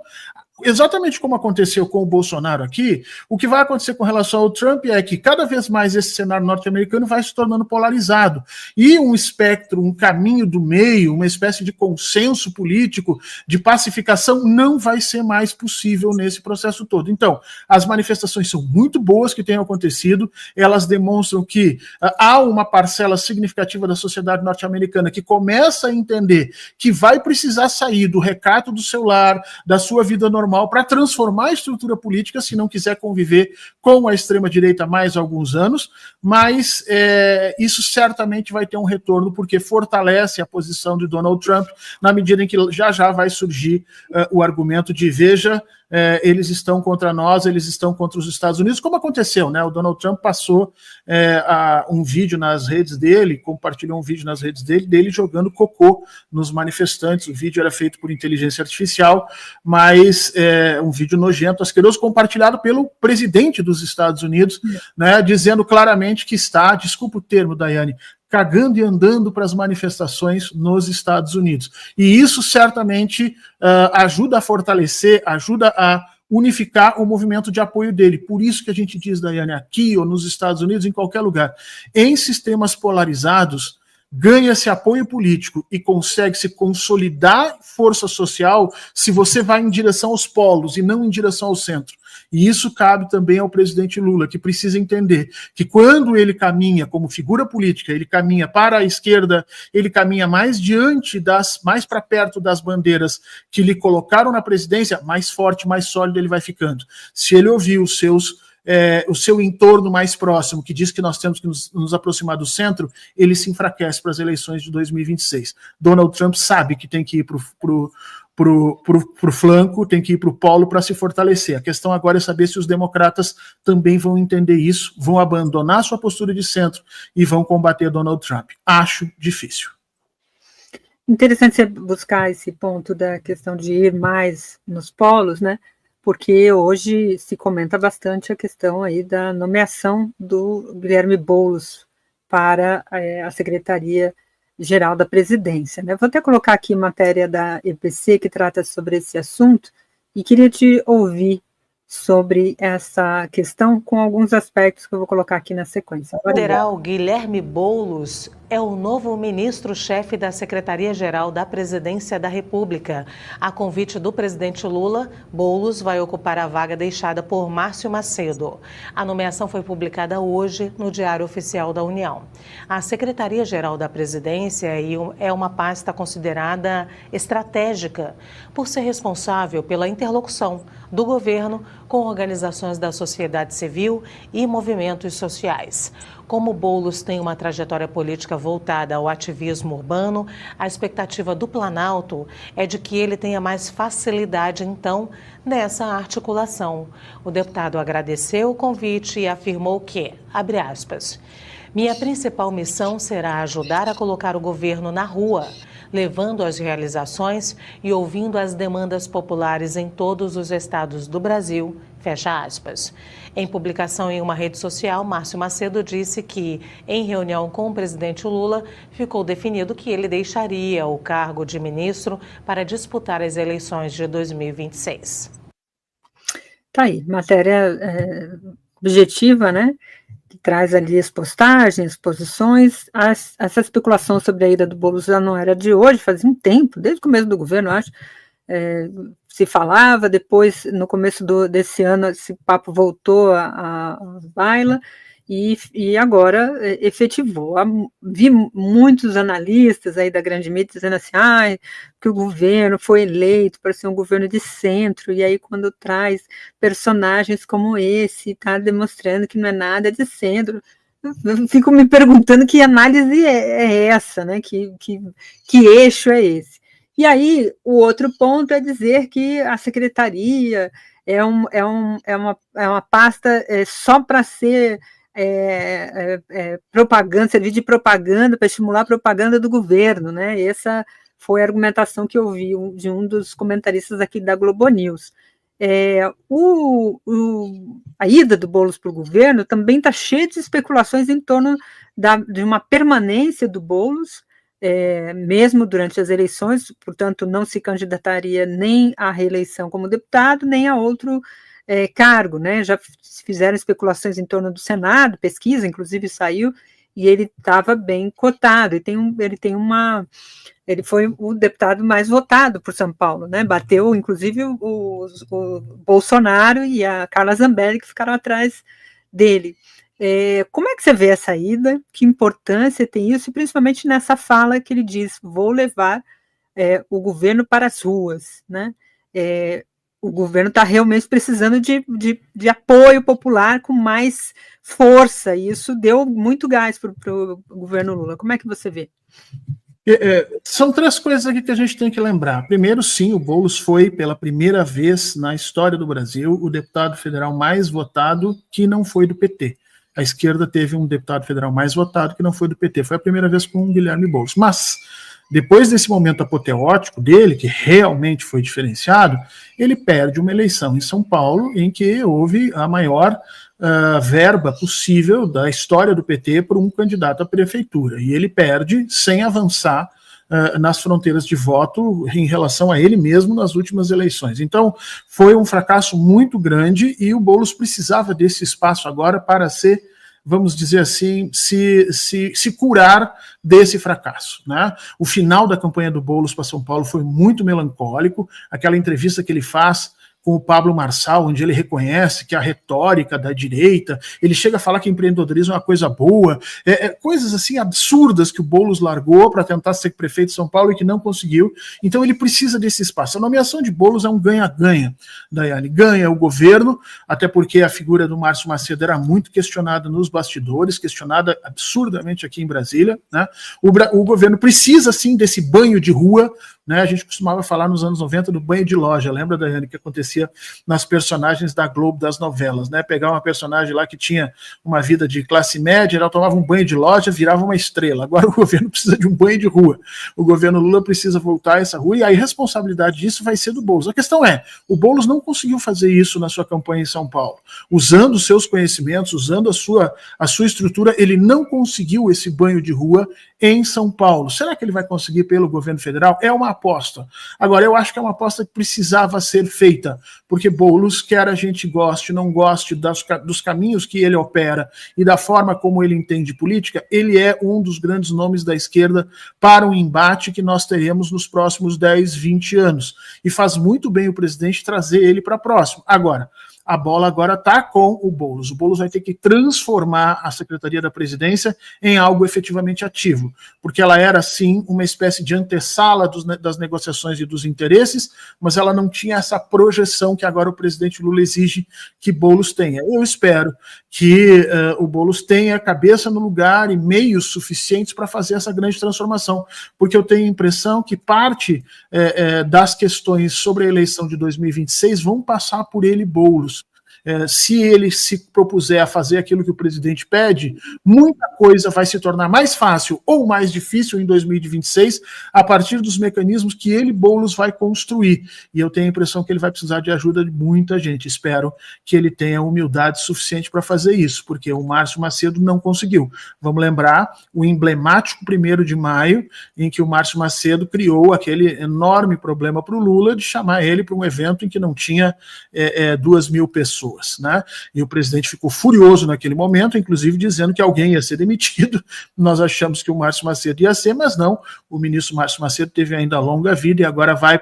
[SPEAKER 2] exatamente como aconteceu com o Bolsonaro aqui, o que vai acontecer com relação ao Trump é que cada vez mais esse cenário norte-americano vai se tornando polarizado. E um espectro, um caminho do meio, uma espécie de consenso político, de pacificação, não vai ser mais possível nesse processo todo. Então, as manifestações são muito boas que tenham acontecido, elas demonstram que há uma parcela significativa da sociedade norte-americana que começa a entender que vai precisar sair do recato do seu lar, da sua vida normal, para transformar a estrutura política, se não quiser conviver com a extrema-direita há mais alguns anos, mas isso certamente vai ter um retorno, porque fortalece a posição de Donald Trump, na medida em que já vai surgir o argumento de: veja, eles estão contra nós, eles estão contra os Estados Unidos, como aconteceu, né? O Donald Trump passou um vídeo nas redes dele, compartilhou um vídeo nas redes dele jogando cocô nos manifestantes. O vídeo era feito por inteligência artificial, mas um vídeo nojento, asqueroso, compartilhado pelo presidente dos Estados Unidos, né, dizendo claramente que está, desculpa o termo, Daiane, cagando e andando para as manifestações nos Estados Unidos. E isso certamente ajuda a fortalecer, ajuda a unificar o movimento de apoio dele. Por isso que a gente diz, Daiane, aqui ou nos Estados Unidos, em qualquer lugar, em sistemas polarizados, ganha-se apoio político e consegue-se consolidar força social se você vai em direção aos polos e não em direção ao centro. E isso cabe também ao presidente Lula, que precisa entender que quando ele caminha como figura política, ele caminha para a esquerda, ele caminha mais mais para perto das bandeiras que lhe colocaram na presidência, mais forte, mais sólido ele vai ficando. Se ele ouvir o seu entorno mais próximo, que diz que nós temos que nos aproximar do centro, ele se enfraquece para as eleições de 2026. Donald Trump sabe que tem que ir para o flanco, tem que ir para o polo para se fortalecer. A questão agora é saber se os democratas também vão entender isso, vão abandonar sua postura de centro e vão combater Donald Trump. Acho difícil.
[SPEAKER 1] Interessante você buscar esse ponto da questão de ir mais nos polos, né? Porque hoje se comenta bastante a questão aí da nomeação do Guilherme Boulos para a Secretaria-Geral da Presidência, né? Vou até colocar aqui matéria da EPC que trata sobre esse assunto e queria te ouvir sobre essa questão com alguns aspectos que eu vou colocar aqui na sequência.
[SPEAKER 4] O federal Guilherme Boulos é o novo ministro-chefe da Secretaria-Geral da Presidência da República. A convite do presidente Lula, Boulos vai ocupar a vaga deixada por Márcio Macedo. A nomeação foi publicada hoje no Diário Oficial da União. A Secretaria-Geral da Presidência é uma pasta considerada estratégica por ser responsável pela interlocução do governo com organizações da sociedade civil e movimentos sociais. Como Boulos tem uma trajetória política voltada ao ativismo urbano, a expectativa do Planalto é de que ele tenha mais facilidade, então, nessa articulação. O deputado agradeceu o convite e afirmou que, abre aspas, minha principal missão será ajudar a colocar o governo na rua, levando as realizações e ouvindo as demandas populares em todos os estados do Brasil, fecha aspas. Em publicação em uma rede social, Márcio Macedo disse que, em reunião com o presidente Lula, ficou definido que ele deixaria o cargo de ministro para disputar as eleições de 2026.
[SPEAKER 1] Tá aí, matéria objetiva, né? Que traz ali as postagens, posições. Essa especulação sobre a ida do Boulos já não era de hoje, fazia um tempo, desde o começo do governo, acho, se falava. Depois, no começo desse ano, esse papo voltou à baila e agora efetivou. Vi muitos analistas aí da grande mídia dizendo assim, que o governo foi eleito para ser um governo de centro, e aí quando traz personagens como esse, está demonstrando que não é nada de centro. Eu fico me perguntando que análise é essa, né? Que eixo é esse? E aí, o outro ponto é dizer que a secretaria é uma pasta só para ser propaganda, servir de propaganda, para estimular a propaganda do governo, né? Essa foi a argumentação que eu vi de um dos comentaristas aqui da Globo News. A ida do Boulos para o governo também está cheia de especulações em torno de uma permanência do Boulos, mesmo durante as eleições, portanto, não se candidataria nem à reeleição como deputado, nem a outro cargo, né? Já fizeram especulações em torno do Senado, pesquisa, inclusive, saiu, e ele estava bem cotado, ele foi o deputado mais votado por São Paulo, né? Bateu, inclusive, o Bolsonaro e a Carla Zambelli, que ficaram atrás dele. Como é que você vê essa ida? Que importância tem isso? E principalmente nessa fala que ele diz, vou levar o governo para as ruas, né? O governo está realmente precisando de apoio popular com mais força, e isso deu muito gás para o governo Lula. Como é que você vê?
[SPEAKER 2] São 3 coisas aqui que a gente tem que lembrar. Primeiro, sim, o Boulos foi, pela primeira vez na história do Brasil, o deputado federal mais votado que não foi do PT. A esquerda teve um deputado federal mais votado que não foi do PT. Foi a primeira vez com o Guilherme Boulos. Mas, depois desse momento apoteótico dele, que realmente foi diferenciado, ele perde uma eleição em São Paulo, em que houve a maior verba possível da história do PT por um candidato à prefeitura. E ele perde sem avançar nas fronteiras de voto em relação a ele mesmo nas últimas eleições. Então, foi um fracasso muito grande e o Boulos precisava desse espaço agora para ser, vamos dizer assim, se curar desse fracasso, né? O final da campanha do Boulos para São Paulo foi muito melancólico, aquela entrevista que ele faz com o Pablo Marçal, onde ele reconhece que a retórica da direita, ele chega a falar que empreendedorismo é uma coisa boa, coisas assim absurdas que o Boulos largou para tentar ser prefeito de São Paulo e que não conseguiu. Então ele precisa desse espaço. A nomeação de Boulos é um ganha-ganha, Daiane. Ganha o governo, até porque a figura do Márcio Macedo era muito questionada nos bastidores, questionada absurdamente aqui em Brasília, né? O governo precisa, sim, desse banho de rua, né? A gente costumava falar nos anos 90 do banho de loja, lembra, Daiane, que acontecia nas personagens da Globo, das novelas, né? Pegar uma personagem lá que tinha uma vida de classe média, ela tomava um banho de loja, virava uma estrela. Agora o governo precisa de um banho de rua. O governo Lula precisa voltar a essa rua e a irresponsabilidade disso vai ser do Boulos. A questão é, o Boulos não conseguiu fazer isso na sua campanha em São Paulo. Usando os seus conhecimentos, usando a sua estrutura, ele não conseguiu esse banho de rua em São Paulo. Será que ele vai conseguir pelo governo federal? É uma aposta. Agora, eu acho que é uma aposta que precisava ser feita, porque Boulos, quer a gente goste, não goste dos caminhos que ele opera e da forma como ele entende política, ele é um dos grandes nomes da esquerda para um embate que nós teremos nos próximos 10, 20 anos. E faz muito bem o presidente trazer ele para próximo. Agora, a bola agora está com o Boulos. O Boulos vai ter que transformar a Secretaria da Presidência em algo efetivamente ativo, porque ela era, sim, uma espécie de antessala das negociações e dos interesses, mas ela não tinha essa projeção que agora o presidente Lula exige que Boulos tenha. Eu espero que o Boulos tenha cabeça no lugar e meios suficientes para fazer essa grande transformação, porque eu tenho a impressão que parte das questões sobre a eleição de 2026 vão passar por ele, Boulos. Se ele se propuser a fazer aquilo que o presidente pede, muita coisa vai se tornar mais fácil ou mais difícil em 2026 a partir dos mecanismos que ele, Boulos, vai construir. E eu tenho a impressão que ele vai precisar de ajuda de muita gente. Espero que ele tenha humildade suficiente para fazer isso, porque o Márcio Macedo não conseguiu. Vamos lembrar o emblemático 1º de maio, em que o Márcio Macedo criou aquele enorme problema para o Lula de chamar ele para um evento em que não tinha 2.000 pessoas. Né? E o presidente ficou furioso naquele momento, inclusive dizendo que alguém ia ser demitido. Nós achamos que o Márcio Macedo ia ser, mas não. O ministro Márcio Macedo teve ainda longa vida e agora vai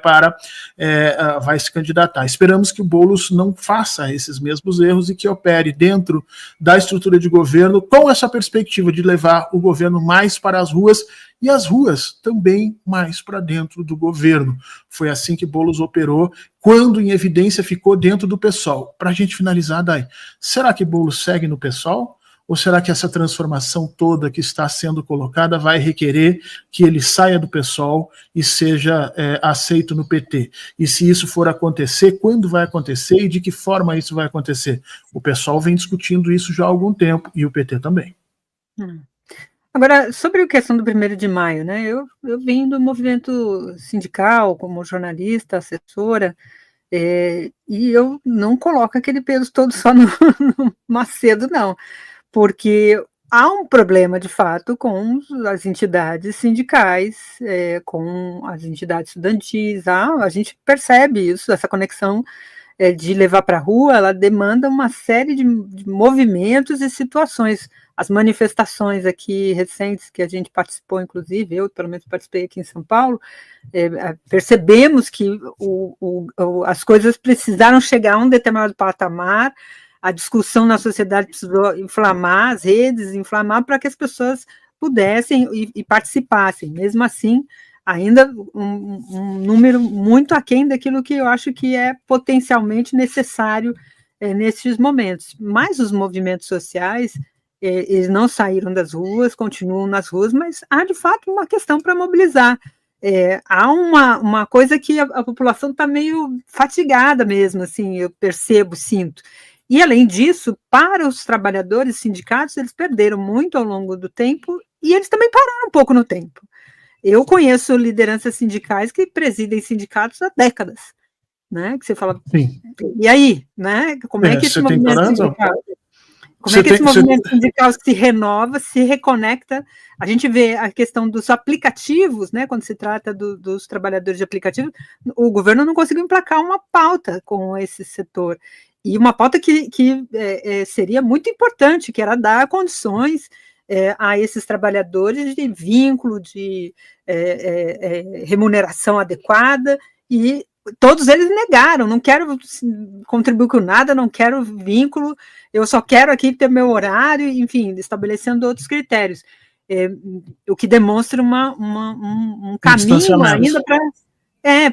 [SPEAKER 2] se candidatar. Esperamos que o Boulos não faça esses mesmos erros e que opere dentro da estrutura de governo com essa perspectiva de levar o governo mais para as ruas e as ruas também mais para dentro do governo. Foi assim que Boulos operou quando em evidência ficou dentro do PSOL. Para a gente finalizar, Dai, será que Boulos segue no PSOL? Ou será que essa transformação toda que está sendo colocada vai requerer que ele saia do PSOL e seja aceito no PT? E se isso for acontecer, quando vai acontecer e de que forma isso vai acontecer? O PSOL vem discutindo isso já há algum tempo e o PT também.
[SPEAKER 1] Agora, sobre a questão do 1º de maio, né, eu vim do movimento sindical como jornalista, assessora, e eu não coloco aquele peso todo só no Macedo não, porque há um problema de fato com as entidades sindicais, com as entidades estudantis, a gente percebe isso, essa conexão de levar para a rua, ela demanda uma série de movimentos e situações. As manifestações aqui recentes que a gente participou, inclusive, eu pelo menos participei aqui em São Paulo, percebemos que as coisas precisaram chegar a um determinado patamar, a discussão na sociedade precisou inflamar as redes, inflamar para que as pessoas pudessem e participassem. Mesmo assim, ainda um número muito aquém daquilo que eu acho que é potencialmente necessário nesses momentos. Mas os movimentos sociais, eles não saíram das ruas, continuam nas ruas, mas há de fato uma questão para mobilizar. Há uma coisa que a população está meio fatigada mesmo, assim, eu percebo, sinto. E, além disso, para os trabalhadores sindicatos, eles perderam muito ao longo do tempo e eles também pararam um pouco no tempo. Eu conheço lideranças sindicais que presidem sindicatos há décadas, né? Que você fala,
[SPEAKER 2] Sim.
[SPEAKER 1] E aí, né? Como é que esse movimento sindical se renova, se reconecta? A gente vê a questão dos aplicativos, né? Quando se trata dos trabalhadores de aplicativo, o governo não conseguiu emplacar uma pauta com esse setor. E uma pauta que seria muito importante, que era dar condições a esses trabalhadores de vínculo, de remuneração adequada, e todos eles negaram, não quero contribuir com nada, não quero vínculo, eu só quero aqui ter meu horário, enfim, estabelecendo outros critérios, o que demonstra um caminho ainda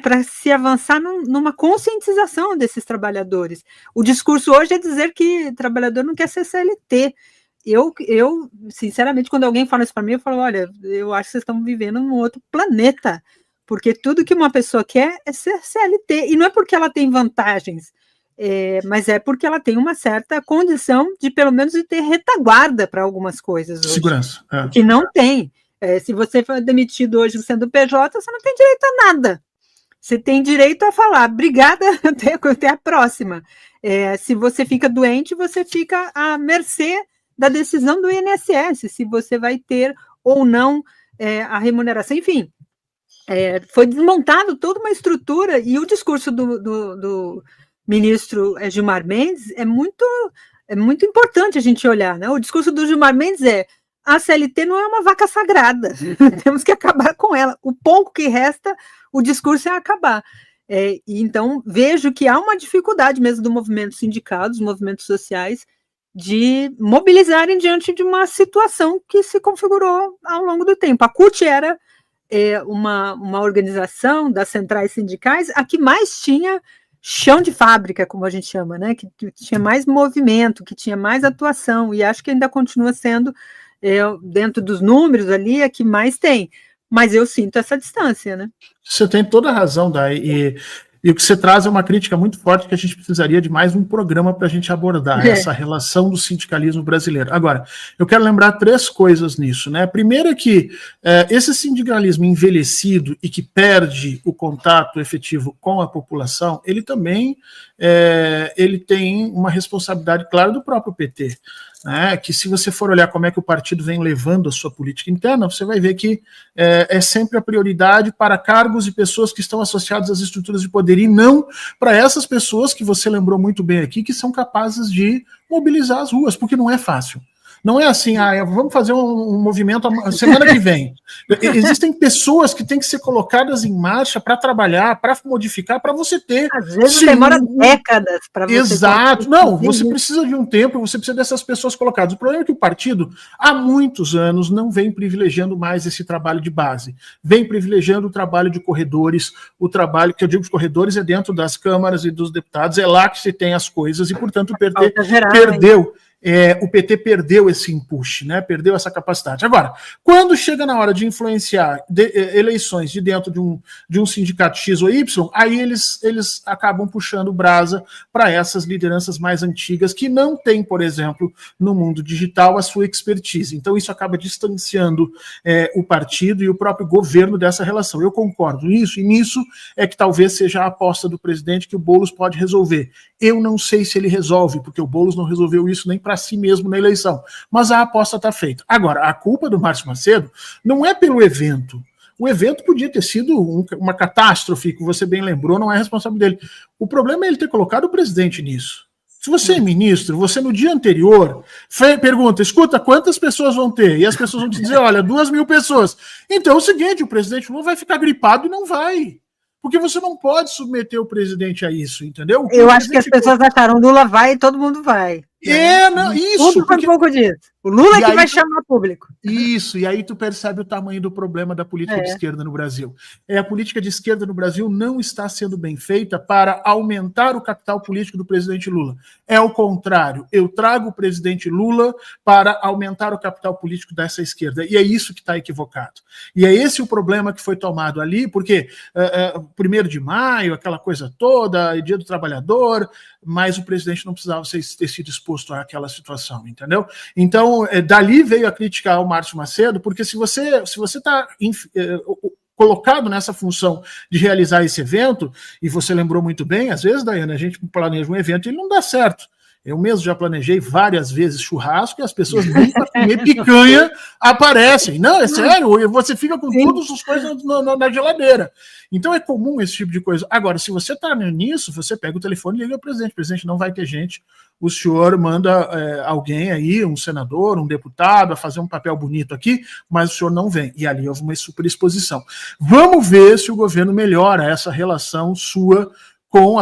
[SPEAKER 1] para se avançar numa conscientização desses trabalhadores. O discurso hoje é dizer que o trabalhador não quer ser CLT. Eu, sinceramente, quando alguém fala isso para mim, eu falo, olha, eu acho que vocês estão vivendo num outro planeta, porque tudo que uma pessoa quer é ser CLT, e não é porque ela tem vantagens, mas é porque ela tem uma certa condição de, pelo menos, de ter retaguarda para algumas coisas hoje. Segurança. Que não tem. Se você for demitido hoje sendo PJ, você não tem direito a nada. Você tem direito a falar, obrigada, até a próxima. Se você fica doente, você fica à mercê da decisão do INSS, se você vai ter ou não a remuneração. Enfim, foi desmontado toda uma estrutura, e o discurso do ministro Gilmar Mendes é muito importante a gente olhar, né? O discurso do Gilmar Mendes a CLT não é uma vaca sagrada, temos que acabar com ela. O pouco que resta, o discurso é acabar. E então, vejo que há uma dificuldade mesmo do movimento sindical, dos movimentos sociais, de mobilizarem diante de uma situação que se configurou ao longo do tempo. A CUT era uma organização das centrais sindicais a que mais tinha chão de fábrica, como a gente chama, né? Que tinha mais movimento, que tinha mais atuação, e acho que ainda continua sendo, dentro dos números ali, a que mais tem. Mas eu sinto essa distância, né? Você tem toda a razão, Dai, e o que você traz é uma crítica muito forte, que a gente precisaria de mais um programa para a gente abordar essa relação do sindicalismo brasileiro. Agora, eu quero lembrar 3 coisas nisso, né? Primeiro é que esse sindicalismo envelhecido e que perde o contato efetivo com a população, ele também ele tem uma responsabilidade clara do próprio PT. Que se você for olhar como é que o partido vem levando a sua política interna, você vai ver que é sempre a prioridade para cargos e pessoas que estão associadas às estruturas de poder, e não para essas pessoas que você lembrou muito bem aqui, que são capazes de mobilizar as ruas, porque não é fácil. Não é assim, vamos fazer um movimento a semana que vem. Existem pessoas que têm que ser colocadas em marcha para trabalhar, para modificar, para você ter... Às vezes demora décadas para você... Exato. Não, você precisa de um tempo, você precisa dessas pessoas colocadas. O problema é que o partido, há muitos anos, não vem privilegiando mais esse trabalho de base. Vem privilegiando o trabalho de corredores, o trabalho, que eu digo, os corredores é dentro das câmaras e dos deputados, é lá que se tem as coisas, e, portanto, o PT perdeu
[SPEAKER 2] o PT perdeu esse empuxo, né? Perdeu essa capacidade. Agora, quando chega na hora de influenciar eleições de dentro de um sindicato X ou Y, aí eles acabam puxando brasa para essas lideranças mais antigas que não têm, por exemplo, no mundo digital a sua expertise. Então isso acaba distanciando o partido e o próprio governo dessa relação. Eu concordo nisso, e nisso é que talvez seja a aposta do presidente que o Boulos pode resolver. Eu não sei se ele resolve, porque o Boulos não resolveu isso nem para si mesmo na eleição, mas a aposta está feita. Agora, a culpa do Márcio Macedo não é pelo evento. O evento podia ter sido uma catástrofe, que você bem lembrou, não é responsabilidade dele. O problema é ele ter colocado o presidente nisso. Se você é ministro, você no dia anterior pergunta, escuta, quantas pessoas vão ter? E as pessoas vão te dizer, olha, 2.000 pessoas. Então é o seguinte, o presidente Lula vai ficar gripado e não vai. Porque você não pode submeter o presidente a isso, entendeu?
[SPEAKER 1] Eu acho que as pessoas acharam, Lula vai e todo mundo vai.
[SPEAKER 2] Não, isso.
[SPEAKER 1] Tudo foi um pouco disso. O Lula que vai chamar público.
[SPEAKER 2] Isso, e aí tu percebe o tamanho do problema da política de esquerda no Brasil. A política de esquerda no Brasil não está sendo bem feita para aumentar o capital político do presidente Lula. É o contrário. Eu trago o presidente Lula para aumentar o capital político dessa esquerda. E é isso que está equivocado. E é esse o problema que foi tomado ali, porque 1º de maio, aquela coisa toda, Dia do Trabalhador, mas o presidente não precisava ter sido exposto àquela situação, entendeu? Então, dali veio a crítica ao Márcio Macedo, porque se você está colocado nessa função de realizar esse evento, e você lembrou muito bem, às vezes, Daiane, a gente planeja um evento e ele não dá certo. Eu mesmo já planejei várias vezes churrasco e as pessoas nem para comer picanha aparecem. Não, é sério, você fica com todas as coisas na geladeira. Então é comum esse tipo de coisa. Agora, se você está nisso, você pega o telefone e liga ao presidente. Presidente, não vai ter gente. O senhor manda alguém aí, um senador, um deputado, a fazer um papel bonito aqui, mas o senhor não vem. E ali houve uma superexposição. Vamos ver se o governo melhora essa relação sua com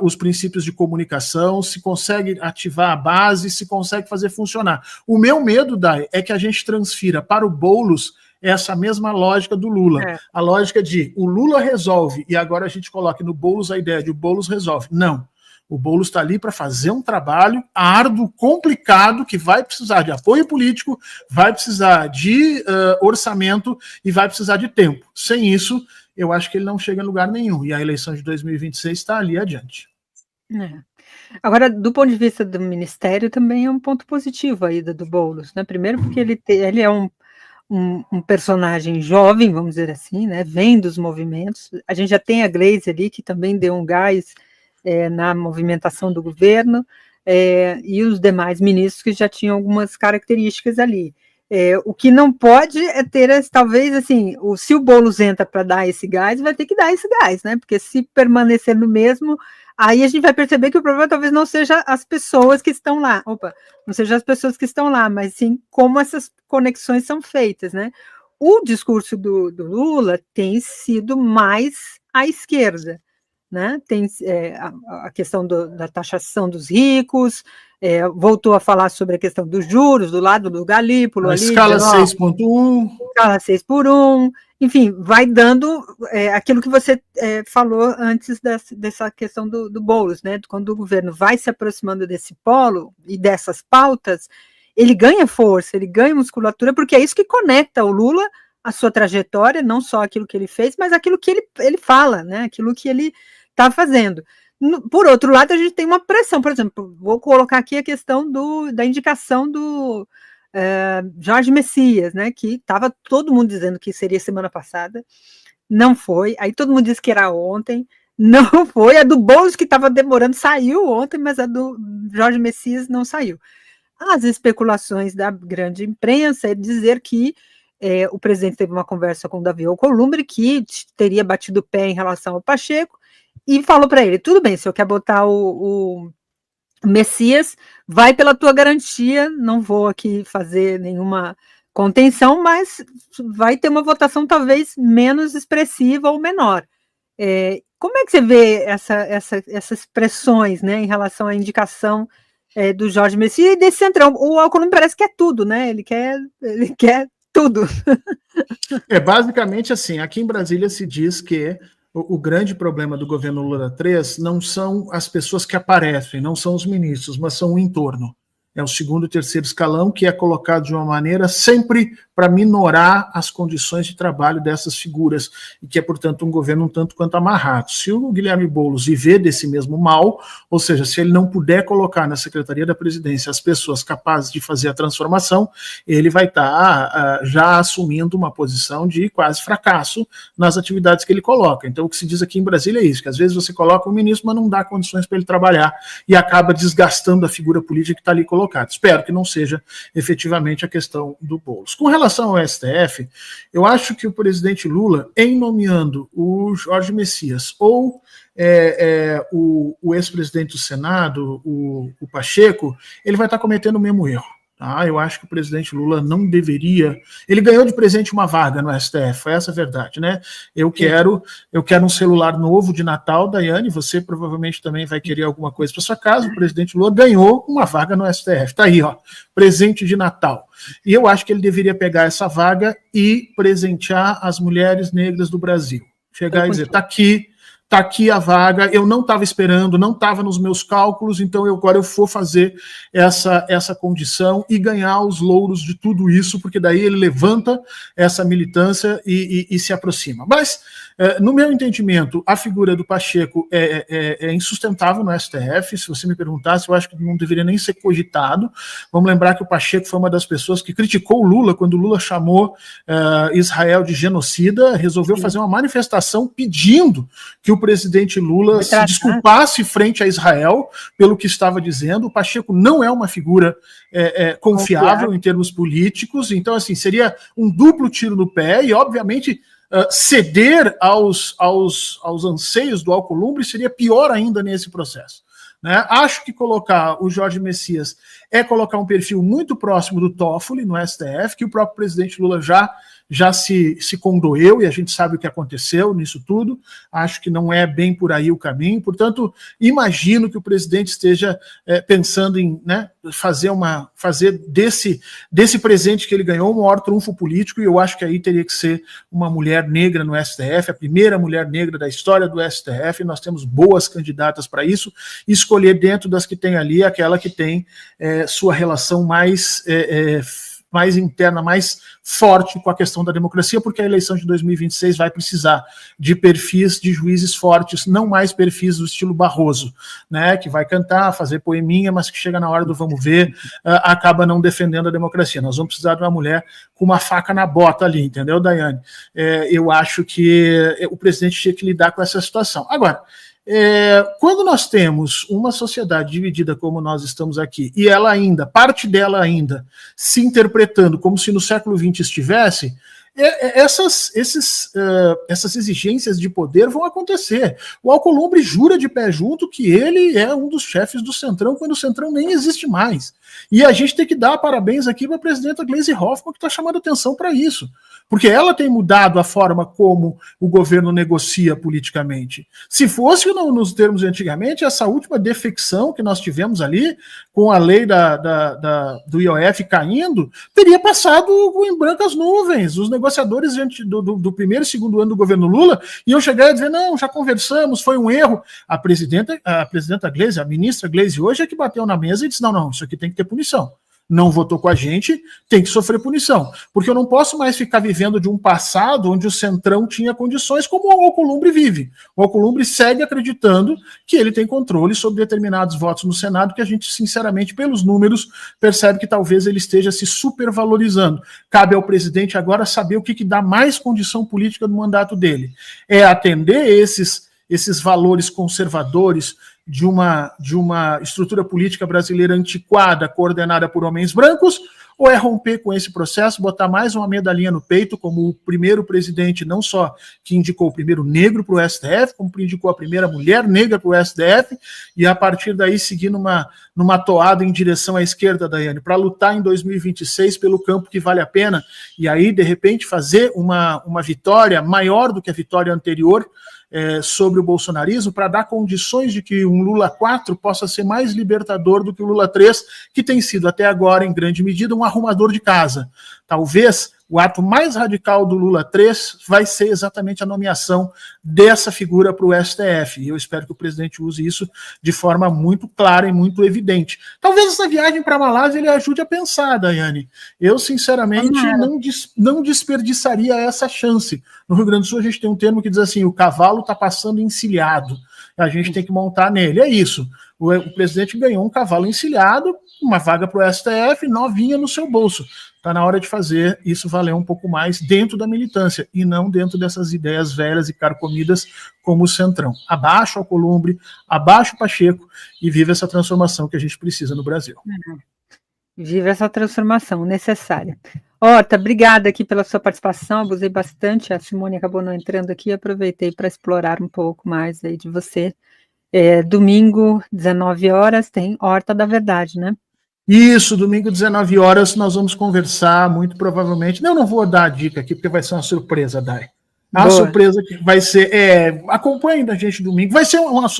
[SPEAKER 2] os princípios de comunicação, se consegue ativar a base, se consegue fazer funcionar. O meu medo, Dai, é que a gente transfira para o Boulos essa mesma lógica do Lula. A lógica de o Lula resolve e agora a gente coloca no Boulos a ideia de o Boulos resolve. Não. O Boulos está ali para fazer um trabalho árduo, complicado, que vai precisar de apoio político, vai precisar de orçamento e vai precisar de tempo. Sem isso, eu acho que ele não chega em lugar nenhum. E a eleição de 2026 está ali adiante.
[SPEAKER 1] Agora, do ponto de vista do Ministério, também é um ponto positivo a ida do Boulos, né? Primeiro porque ele é um personagem jovem, vamos dizer assim, né? Vem dos movimentos. A gente já tem a Gleisi ali, que também deu um gás na movimentação do governo, e os demais ministros que já tinham algumas características ali. O que não pode é ter, talvez, assim, se o Boulos entra para dar esse gás, vai ter que dar esse gás, né? Porque se permanecer no mesmo, aí a gente vai perceber que o problema talvez não seja as pessoas que estão lá, não seja as pessoas que estão lá, mas sim como essas conexões são feitas, né? O discurso do Lula tem sido mais à esquerda, né? Tem a questão da taxação dos ricos, voltou a falar sobre a questão dos juros, do lado do Galípolo.
[SPEAKER 2] A escala 6.1.
[SPEAKER 1] Escala 6x1, enfim, vai dando aquilo que você falou antes dessa questão do Boulos, né? Quando o governo vai se aproximando desse polo e dessas pautas, ele ganha força, ele ganha musculatura, porque é isso que conecta o Lula à sua trajetória, não só aquilo que ele fez, mas aquilo que ele fala, né? Aquilo que ele está fazendo. Por outro lado, a gente tem uma pressão, por exemplo, vou colocar aqui a questão da indicação do Jorge Messias, né, que estava todo mundo dizendo que seria semana passada, não foi, aí todo mundo disse que era ontem, não foi, a do Boulos que estava demorando saiu ontem, mas a do Jorge Messias não saiu. As especulações da grande imprensa é dizer que o presidente teve uma conversa com o Davi Alcolumbre, que teria batido o pé em relação ao Pacheco, e falou para ele, tudo bem, se eu quer botar o Messias, vai pela tua garantia, não vou aqui fazer nenhuma contenção, mas vai ter uma votação talvez menos expressiva ou menor. Como é que você vê essas pressões, né, em relação à indicação do Jorge Messias e desse centrão? O Alcolumbre parece que é tudo, né? Ele quer tudo.
[SPEAKER 2] Basicamente assim, aqui em Brasília se diz que o grande problema do governo Lula 3 não são as pessoas que aparecem, não são os ministros, mas são o entorno. é o segundo e terceiro escalão, que é colocado de uma maneira sempre para minorar as condições de trabalho dessas figuras, e que é, portanto, um governo um tanto quanto amarrado. Se o Guilherme Boulos viver desse mesmo mal, ou seja, se ele não puder colocar na Secretaria da Presidência as pessoas capazes de fazer a transformação, ele vai estar já assumindo uma posição de quase fracasso nas atividades que ele coloca. Então, o que se diz aqui em Brasília é isso, que às vezes você coloca um ministro, mas não dá condições para ele trabalhar, e acaba desgastando a figura política que está ali colocada. Espero que não seja efetivamente a questão do Boulos. Com relação ao STF, eu acho que o presidente Lula, em nomeando o Jorge Messias ou o ex-presidente do Senado, o Pacheco, ele vai estar cometendo o mesmo erro. Tá? Eu acho que o presidente Lula não deveria... Ele ganhou de presente uma vaga no STF, foi essa a verdade, né? Eu quero um celular novo de Natal, Daiane, você provavelmente também vai querer alguma coisa para sua casa. O presidente Lula ganhou uma vaga no STF. Tá aí, ó, presente de Natal. E eu acho que ele deveria pegar essa vaga e presentear as mulheres negras do Brasil. Chegar e dizer, tá aqui a vaga, eu não estava esperando, não estava nos meus cálculos, então agora eu vou fazer essa condição e ganhar os louros de tudo isso, porque daí ele levanta essa militância e se aproxima. Mas, no meu entendimento, a figura do Pacheco é insustentável no STF. Se você me perguntasse, eu acho que não deveria nem ser cogitado. Vamos lembrar que o Pacheco foi uma das pessoas que criticou o Lula quando o Lula chamou Israel de genocida, resolveu fazer uma manifestação pedindo que o presidente Lula se desculpasse frente a Israel pelo que estava dizendo. O Pacheco não é uma figura confiável em termos políticos, então assim, seria um duplo tiro no pé e, obviamente, ceder aos anseios do Alcolumbre seria pior ainda nesse processo. Né? Acho que colocar o Jorge Messias é colocar um perfil muito próximo do Toffoli no STF, que o próprio presidente Lula já se condoeu, e a gente sabe o que aconteceu nisso tudo. Acho que não é bem por aí o caminho. Portanto, imagino que o presidente esteja pensando em, né, fazer desse presente que ele ganhou um maior trunfo político, e eu acho que aí teria que ser uma mulher negra no STF, a primeira mulher negra da história do STF. Nós temos boas candidatas para isso, e escolher dentro das que tem ali aquela que tem sua relação mais interna, mais forte com a questão da democracia, porque a eleição de 2026 vai precisar de perfis de juízes fortes, não mais perfis do estilo Barroso, né, que vai cantar, fazer poeminha, mas que chega na hora do vamos ver, acaba não defendendo a democracia. Nós vamos precisar de uma mulher com uma faca na bota ali, entendeu, Daiane? Eu acho que o presidente tinha que lidar com essa situação. Agora, quando nós temos uma sociedade dividida como nós estamos aqui, e ela ainda, parte dela ainda, se interpretando como se no século XX estivesse, essas exigências de poder vão acontecer. O Alcolumbre jura de pé junto que ele é um dos chefes do Centrão, quando o Centrão nem existe mais. E a gente tem que dar parabéns aqui para a presidenta Gleisi Hoffmann, que está chamando atenção para isso. Porque ela tem mudado a forma como o governo negocia politicamente. Se fosse nos termos de antigamente, essa última defecção que nós tivemos ali, com a lei do IOF caindo, teria passado em brancas nuvens. Os negociadores do primeiro e segundo ano do governo Lula iam chegar e dizer, não, já conversamos, foi um erro. A presidenta Gleisi, a ministra Gleisi hoje é que bateu na mesa e disse, não, isso aqui tem que ter punição. Não votou com a gente, tem que sofrer punição. Porque eu não posso mais ficar vivendo de um passado onde o Centrão tinha condições como o Alcolumbre vive. O Alcolumbre segue acreditando que ele tem controle sobre determinados votos no Senado, que a gente, sinceramente, pelos números, percebe que talvez ele esteja se supervalorizando. Cabe ao presidente agora saber o que dá mais condição política no mandato dele. É atender esses valores conservadores de uma estrutura política brasileira antiquada, coordenada por homens brancos, ou é romper com esse processo, botar mais uma medalhinha no peito, como o primeiro presidente, não só que indicou o primeiro negro para o STF, como indicou a primeira mulher negra para o STF, e a partir daí seguir numa toada em direção à esquerda, Daiane, para lutar em 2026 pelo campo que vale a pena, e aí, de repente, fazer uma vitória maior do que a vitória anterior, sobre o bolsonarismo, para dar condições de que um Lula 4 possa ser mais libertador do que o Lula 3, que tem sido até agora, em grande medida, um arrumador de casa. Talvez o ato mais radical do Lula 3 vai ser exatamente a nomeação dessa figura para o STF. E eu espero que o presidente use isso de forma muito clara e muito evidente. Talvez essa viagem para a Malásia ele ajude a pensar, Daiane. Eu, sinceramente, não desperdiçaria essa chance. No Rio Grande do Sul, a gente tem um termo que diz assim, o cavalo está passando encilhado. A gente tem que montar nele. É isso. O presidente ganhou um cavalo encilhado, uma vaga para o STF, novinha no seu bolso. Está na hora de fazer isso valer um pouco mais dentro da militância e não dentro dessas ideias velhas e carcomidas como o Centrão. Abaixo Alcolumbre, abaixo Pacheco e viva essa transformação que a gente precisa no Brasil.
[SPEAKER 1] Viva essa transformação necessária. Horta, obrigada aqui pela sua participação, abusei bastante, a Simone acabou não entrando aqui, aproveitei para explorar um pouco mais aí de você. Domingo, 19 horas, tem Horta da Verdade, né?
[SPEAKER 2] Isso, domingo, 19 horas, nós vamos conversar, muito provavelmente. Não vou dar a dica aqui, porque vai ser uma surpresa, Dai. A surpresa que vai ser, acompanhe da gente domingo, vai ser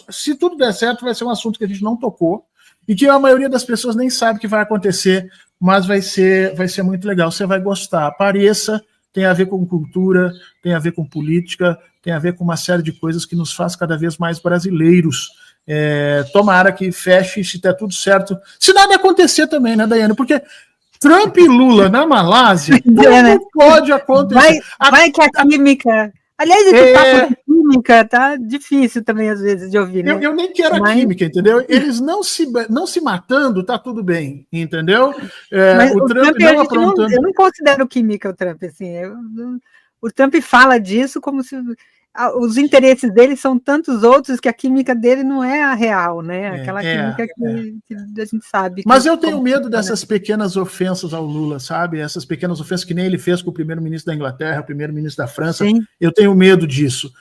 [SPEAKER 2] se tudo der certo, vai ser um assunto que a gente não tocou, e que a maioria das pessoas nem sabe que vai acontecer, mas vai ser muito legal, você vai gostar. Apareça, tem a ver com cultura, tem a ver com política, tem a ver com uma série de coisas que nos faz cada vez mais brasileiros. Tomara que feche, se der tudo certo. Se nada acontecer também, né, Daiane? Porque Trump e Lula na Malásia, não pode acontecer.
[SPEAKER 1] Vai que a química... Aliás, esse papo de química tá difícil também, às vezes, de ouvir, né?
[SPEAKER 2] Eu nem quero a química, entendeu? Eles não se matando, tá tudo bem, entendeu?
[SPEAKER 1] Mas o Trump não aprontando. Eu não considero química o Trump, assim. O Trump fala disso como se... Os interesses dele são tantos outros que a química dele não é a real, né? Aquela química que a gente sabe.
[SPEAKER 2] Mas eu tenho medo dessas pequenas ofensas ao Lula, sabe? Essas pequenas ofensas que nem ele fez com o primeiro-ministro da Inglaterra, o primeiro-ministro da França. Sim. Eu tenho medo disso.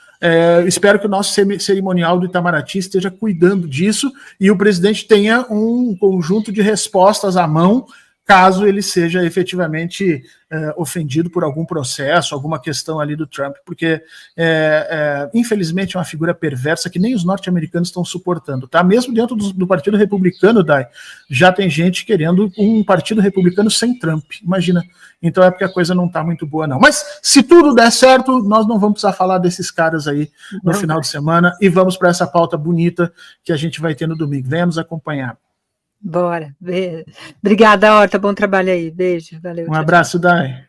[SPEAKER 2] Espero que o nosso cerimonial do Itamaraty esteja cuidando disso e o presidente tenha um conjunto de respostas à mão caso ele seja efetivamente ofendido por algum processo, alguma questão ali do Trump, porque, infelizmente, é uma figura perversa que nem os norte-americanos estão suportando, tá? Mesmo dentro do Partido Republicano, Dai, já tem gente querendo um Partido Republicano sem Trump, imagina. Então é porque a coisa não está muito boa, não. Mas, se tudo der certo, nós não vamos precisar falar desses caras aí no final de semana e vamos para essa pauta bonita que a gente vai ter no domingo. Venha nos acompanhar.
[SPEAKER 1] Bora. Obrigada, Horta. Bom trabalho aí. Beijo. Valeu.
[SPEAKER 2] Um abraço, Dai.